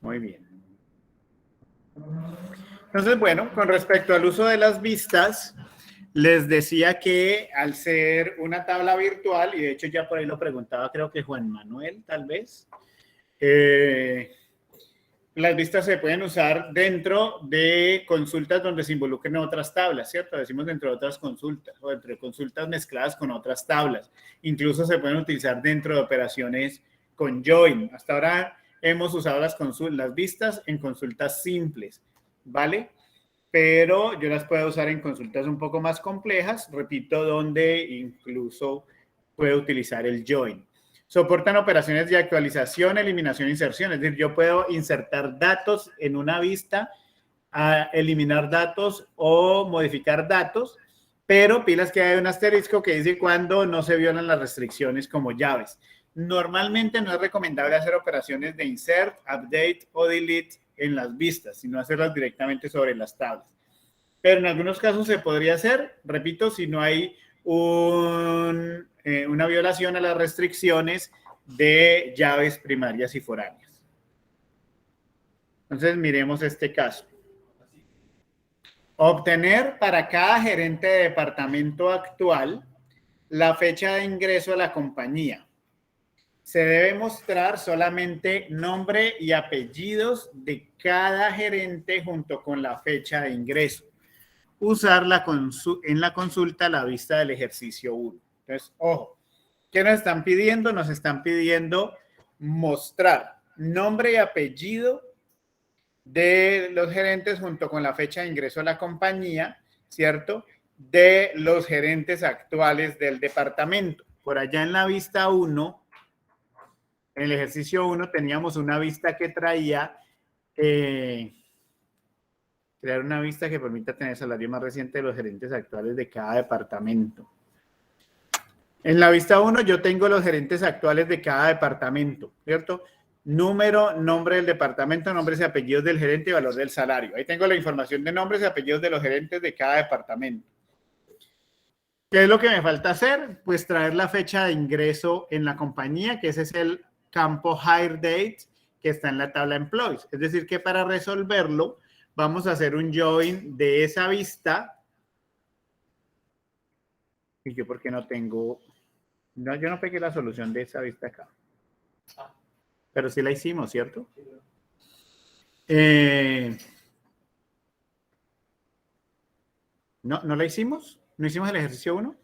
Muy bien. Entonces, bueno, con respecto al uso de las vistas, les decía que al ser una tabla virtual, y de hecho ya por ahí lo preguntaba, creo que Juan Manuel, tal vez, las vistas se pueden usar dentro de consultas donde se involucren otras tablas, ¿cierto? Decimos dentro de otras consultas o dentro de consultas mezcladas con otras tablas. Incluso se pueden utilizar dentro de operaciones con join. Hasta ahora hemos usado las vistas en consultas simples, ¿vale? Pero yo las puedo usar en consultas un poco más complejas, repito, donde incluso puedo utilizar el join. Soportan operaciones de actualización, eliminación, inserción. Es decir, yo puedo insertar datos en una vista, eliminar datos o modificar datos, pero pilas que hay un asterisco que dice cuando no se violan las restricciones como llaves. Normalmente no es recomendable hacer operaciones de insert, update o delete en las vistas, sino hacerlas directamente sobre las tablas. Pero en algunos casos se podría hacer, repito, si no hay una violación a las restricciones de llaves primarias y foráneas. Entonces, miremos este caso. Obtener para cada gerente de departamento actual la fecha de ingreso a la compañía. Se debe mostrar solamente nombre y apellidos de cada gerente junto con la fecha de ingreso. Usar en la consulta la vista del ejercicio 1. Entonces, ojo, ¿qué nos están pidiendo? Nos están pidiendo mostrar nombre y apellido de los gerentes junto con la fecha de ingreso a la compañía, ¿cierto? De los gerentes actuales del departamento. Por allá en la vista 1, en el ejercicio 1, teníamos una vista que traía crear una vista que permita tener el salario más reciente de los gerentes actuales de cada departamento. En la vista 1 yo tengo los gerentes actuales de cada departamento, ¿cierto? Número, nombre del departamento, nombres y apellidos del gerente y valor del salario. Ahí tengo la información de nombres y apellidos de los gerentes de cada departamento. ¿Qué es lo que me falta hacer? Pues traer la fecha de ingreso en la compañía, que ese es el campo Hire Date que está en la tabla Employees. Es decir, que para resolverlo vamos a hacer un join de esa vista. Y yo, ¿por qué no tengo? No, yo no pegué la solución de esa vista acá. Pero sí la hicimos, ¿cierto? ¿No la hicimos? ¿No hicimos el ejercicio 1?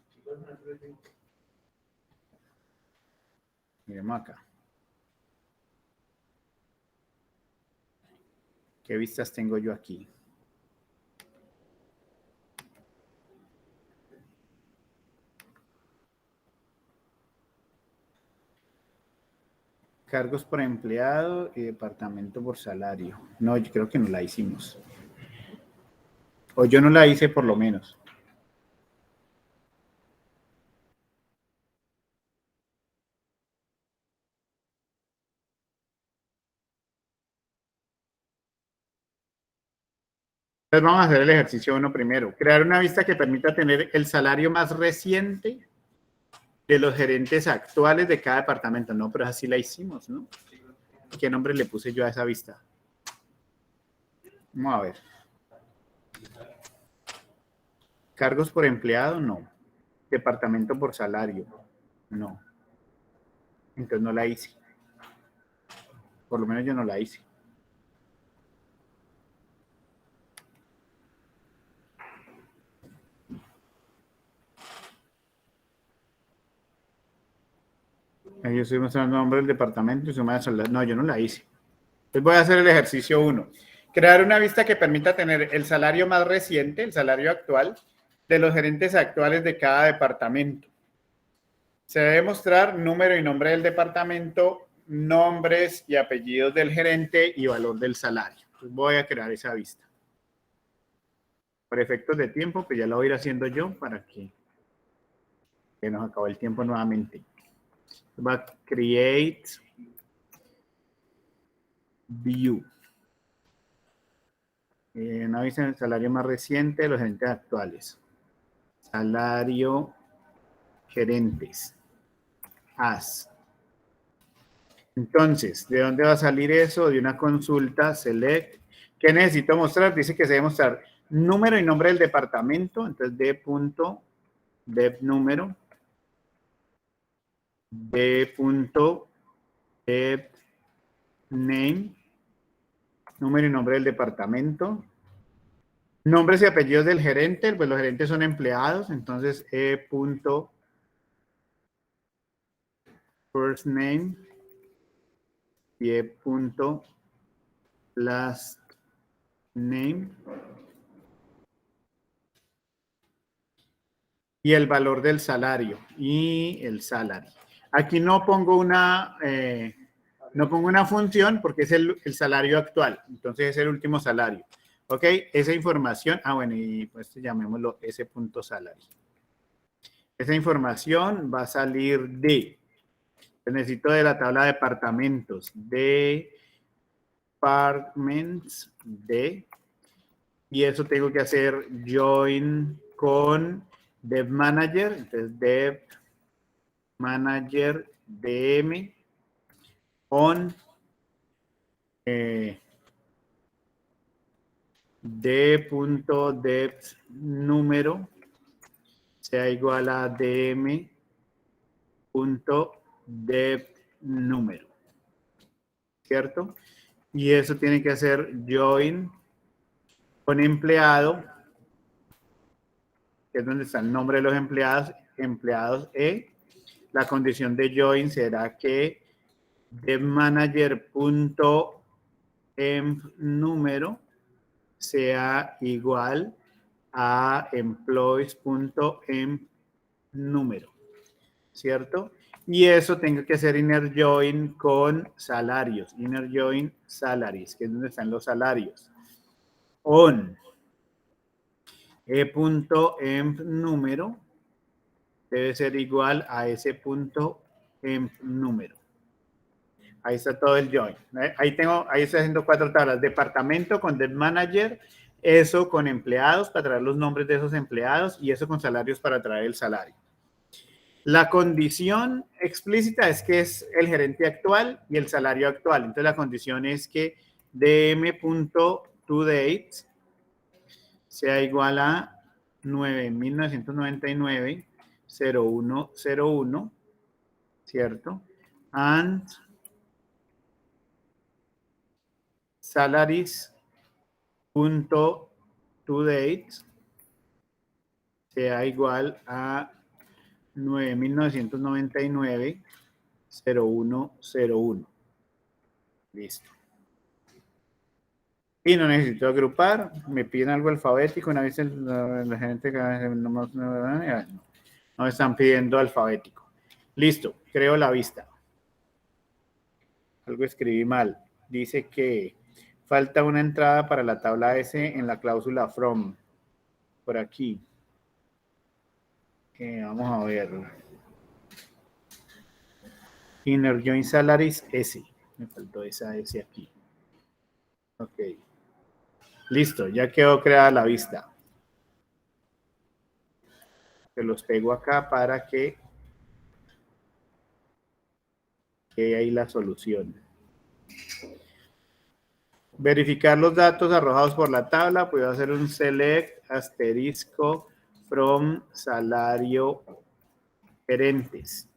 Miremos acá. ¿Qué vistas tengo yo aquí? Cargos por empleado y departamento por salario. No, yo creo que no la hicimos. O yo no la hice por lo menos. Entonces vamos a hacer el ejercicio 1 primero. Crear una vista que permita tener el salario más reciente de los gerentes actuales de cada departamento. No, pero así la hicimos, ¿no? ¿Qué nombre le puse yo a esa vista? Vamos a ver. Cargos por empleado, no. Departamento por salario, no. Entonces no la hice. Por lo menos yo no la hice. Ahí yo estoy mostrando el nombre del departamento y suma de salario. No, yo no la hice. Entonces voy a hacer el ejercicio 1. Crear una vista que permita tener el salario más reciente, el salario actual, de los gerentes actuales de cada departamento. Se debe mostrar número y nombre del departamento, nombres y apellidos del gerente y valor del salario. Entonces voy a crear esa vista. Por efectos de tiempo, pues ya lo voy a ir haciendo yo para que nos acabe el tiempo nuevamente. Va a create view. Una vista del salario más reciente de los gerentes actuales. Salario gerentes. As. Entonces, ¿de dónde va a salir eso? De una consulta, select. ¿Qué necesito mostrar? Dice que se debe mostrar número y nombre del departamento. Entonces, d.dev número. d.dev name. Número y nombre del departamento. Nombres y apellidos del gerente. Pues los gerentes son empleados. Entonces, first name y last name y el valor del salario y el salary. Aquí no pongo una función porque es el salario actual, entonces es el último salario. Ok, esa información, bueno, y pues llamémoslo s.salary. Esa información va a salir de, necesito de la tabla de departamentos, departments, y eso tengo que hacer join con dev manager, entonces dev manager dm on d.dev número sea igual a dm.dev número, ¿cierto? Y eso tiene que hacer join con empleado, que es donde está el nombre de los empleados E. La condición de join será que devmanager.emp número sea igual a employees.emp número, ¿cierto? Y eso tengo que hacer inner join con salarios, inner join salaries, que es donde están los salarios. On e.emp número debe ser igual a ese.emp número. Ahí está todo el join. Ahí estoy haciendo 4 tablas. Departamento con dev manager, eso con empleados para traer los nombres de esos empleados y eso con salarios para traer el salario. La condición explícita es que es el gerente actual y el salario actual. Entonces la condición es que dm.todate sea igual a 9.999.0101, ¿cierto? And salaries.todate sea igual a 9.999.0101. Listo. Y no necesito agrupar, me piden algo alfabético, una vez la gente no me están pidiendo alfabético. Listo, creo la vista. Algo escribí mal. Dice que falta una entrada para la tabla S en la cláusula from. Por aquí. Vamos a ver. Inner join salaries S. Me faltó esa S aquí. Ok. Listo, ya quedó creada la vista. Se los pego acá para que quede ahí la solución. Verificar los datos arrojados por la tabla. Puedo hacer un select asterisco from salario gerentes.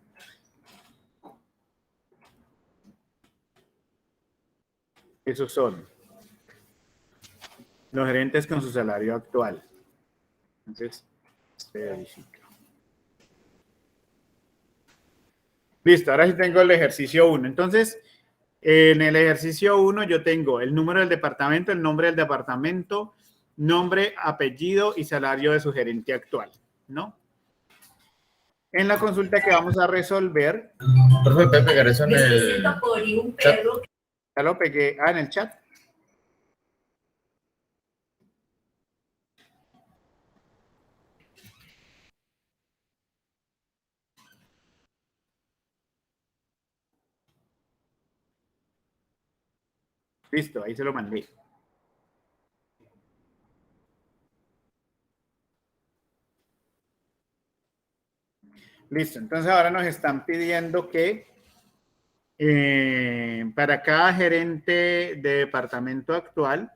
Esos son los gerentes con su salario actual. Entonces, se verifica. Listo, ahora sí tengo el ejercicio 1. Entonces, en el ejercicio 1 yo tengo el número del departamento, el nombre del departamento, nombre, apellido y salario de su gerente actual, ¿no? En la consulta que vamos a resolver... Profe, ¿puede pegar eso en el chat? Ya lo pegué. Ah, en el chat. Listo, ahí se lo mandé. Listo, entonces ahora nos están pidiendo que para cada gerente de departamento actual,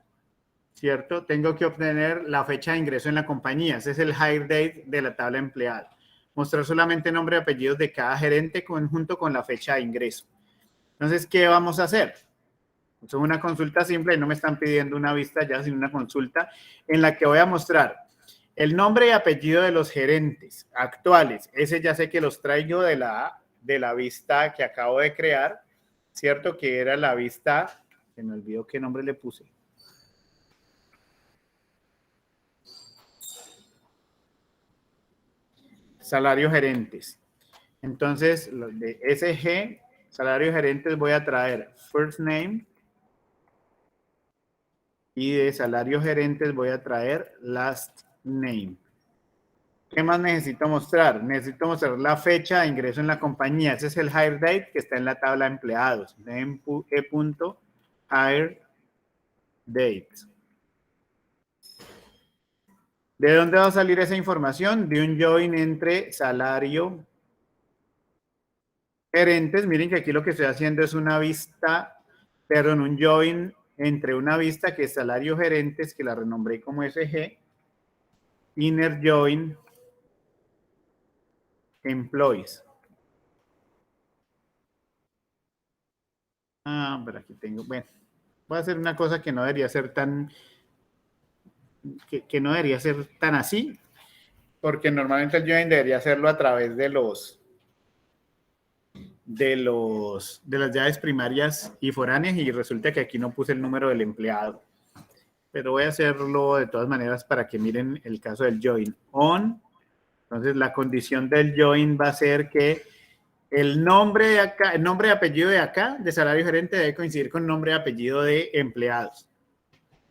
¿cierto? Tengo que obtener la fecha de ingreso en la compañía. Ese es el hire date de la tabla empleada. Mostrar solamente nombre y apellidos de cada gerente junto con la fecha de ingreso. Entonces, ¿qué vamos a hacer? Es una consulta simple y no me están pidiendo una vista ya, sino una consulta en la que voy a mostrar el nombre y apellido de los gerentes actuales. Ese ya sé que los traigo de la vista que acabo de crear, ¿cierto? Que era la vista, se me olvidó qué nombre le puse. Salario gerentes. Entonces, de SG, salario gerentes, voy a traer first name. Y de salario gerentes voy a traer last name. ¿Qué más necesito mostrar? Necesito mostrar la fecha de ingreso en la compañía. Ese es el hire date que está en la tabla de empleados. Name.hire date. ¿De dónde va a salir esa información? De un join entre salario gerentes. Miren que aquí lo que estoy haciendo es una vista, perdón, un join entre una vista que es salario gerentes, que la renombré como SG, inner join employees. Ah, pero aquí tengo, bueno, voy a hacer una cosa que no debería ser tan, que no debería ser tan así, porque normalmente el join debería hacerlo a través de las llaves primarias y foráneas, y resulta que aquí no puse el número del empleado. Pero voy a hacerlo de todas maneras para que miren el caso del join on. Entonces, la condición del join va a ser que el nombre de acá, el nombre y apellido de acá, de salario gerente, debe coincidir con nombre y apellido de empleados.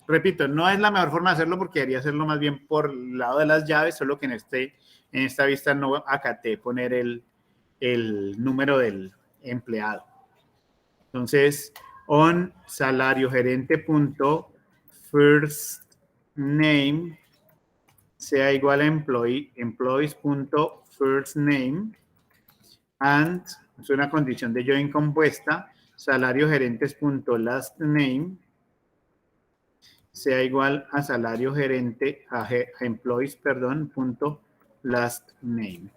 Repito, no es la mejor forma de hacerlo porque debería hacerlo más bien por el lado de las llaves, solo que en esta vista no acaté poner el número del empleado. Entonces, on salario gerente punto first name sea igual a employees punto first name and es una condición de join compuesta, salario gerentes punto last name sea igual a salario gerente a employees, perdón, punto last name.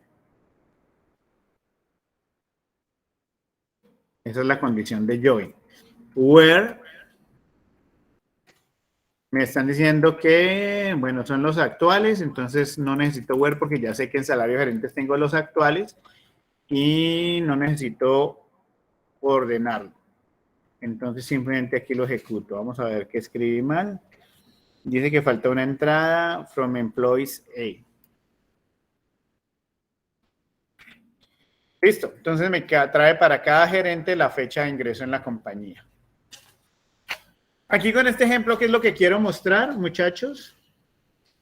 Esa es la condición de join. Where me están diciendo que, bueno, son los actuales, entonces no necesito where porque ya sé que en salario gerentes tengo los actuales y no necesito ordenarlo. Entonces simplemente aquí lo ejecuto. Vamos a ver qué escribí mal. Dice que falta una entrada from employees A. Listo. Entonces me trae para cada gerente la fecha de ingreso en la compañía. Aquí con este ejemplo, ¿qué es lo que quiero mostrar, muchachos?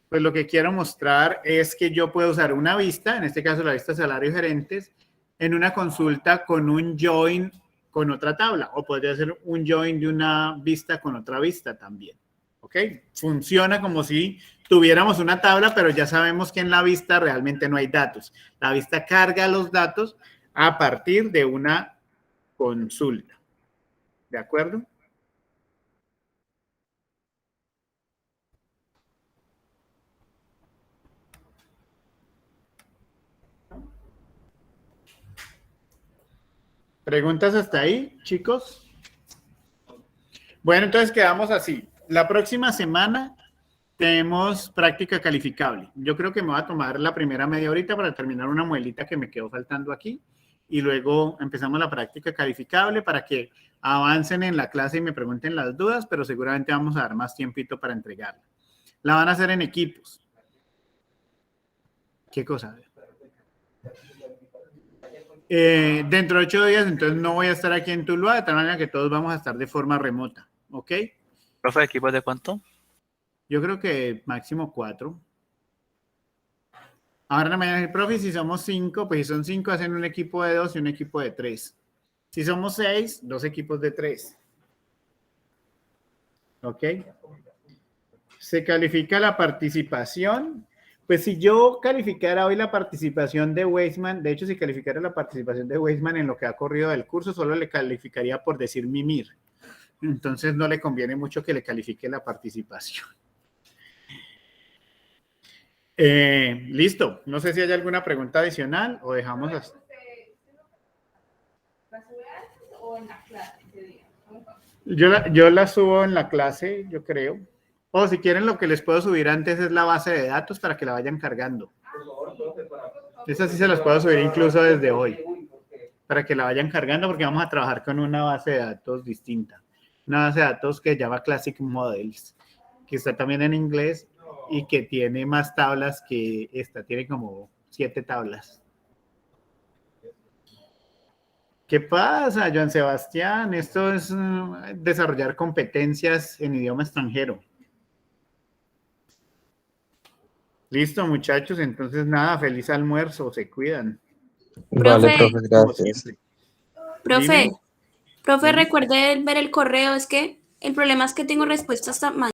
Pues lo que quiero mostrar es que yo puedo usar una vista, en este caso la vista salario gerentes, en una consulta con un join con otra tabla, o podría ser un join de una vista con otra vista también. ¿Ok? Funciona como si tuviéramos una tabla, pero ya sabemos que en la vista realmente no hay datos. La vista carga los datos a partir de una consulta. ¿De acuerdo? ¿Preguntas hasta ahí, chicos? Bueno, entonces quedamos así. La próxima semana tenemos práctica calificable. Yo creo que me voy a tomar la primera media horita para terminar una muelita que me quedó faltando aquí. Y luego empezamos la práctica calificable para que avancen en la clase y me pregunten las dudas, pero seguramente vamos a dar más tiempito para entregarla. La van a hacer en equipos. ¿Qué cosa? Dentro de 8 días, entonces no voy a estar aquí en Tuluá, de tal manera que todos vamos a estar de forma remota. ¿Ok? ¿Profe, equipos de cuánto? Yo creo que máximo 4. Ahora me el profe, si somos 5, pues si son 5, hacen un equipo de 2 y un equipo de 3. Si somos 6, 2 equipos de 3. ¿Ok? Se califica la participación. Pues si yo calificara hoy la participación de Weisman, de hecho, si calificara la participación de Weisman en lo que ha corrido del curso, solo le calificaría por decir mimir. Entonces no le conviene mucho que le califique la participación. Listo. No sé si hay alguna pregunta adicional o dejamos hasta... ¿La sube antes o en la clase ese día? Yo la subo en la clase, yo creo. O si quieren, lo que les puedo subir antes es la base de datos para que la vayan cargando. Esa sí se las puedo subir incluso desde hoy, para que la vayan cargando, porque vamos a trabajar con una base de datos distinta. Una base de datos que se llama Classic Models, que está también en inglés y que tiene más tablas que esta. Tiene como 7 tablas. ¿Qué pasa, Joan Sebastián? Esto es desarrollar competencias en idioma extranjero. Listo, muchachos. Entonces, nada, feliz almuerzo. Se cuidan. Vale, profe, Como siempre. Profe, Dime. profe, recuerde ver el correo. Es que el problema es que tengo respuesta hasta mañana.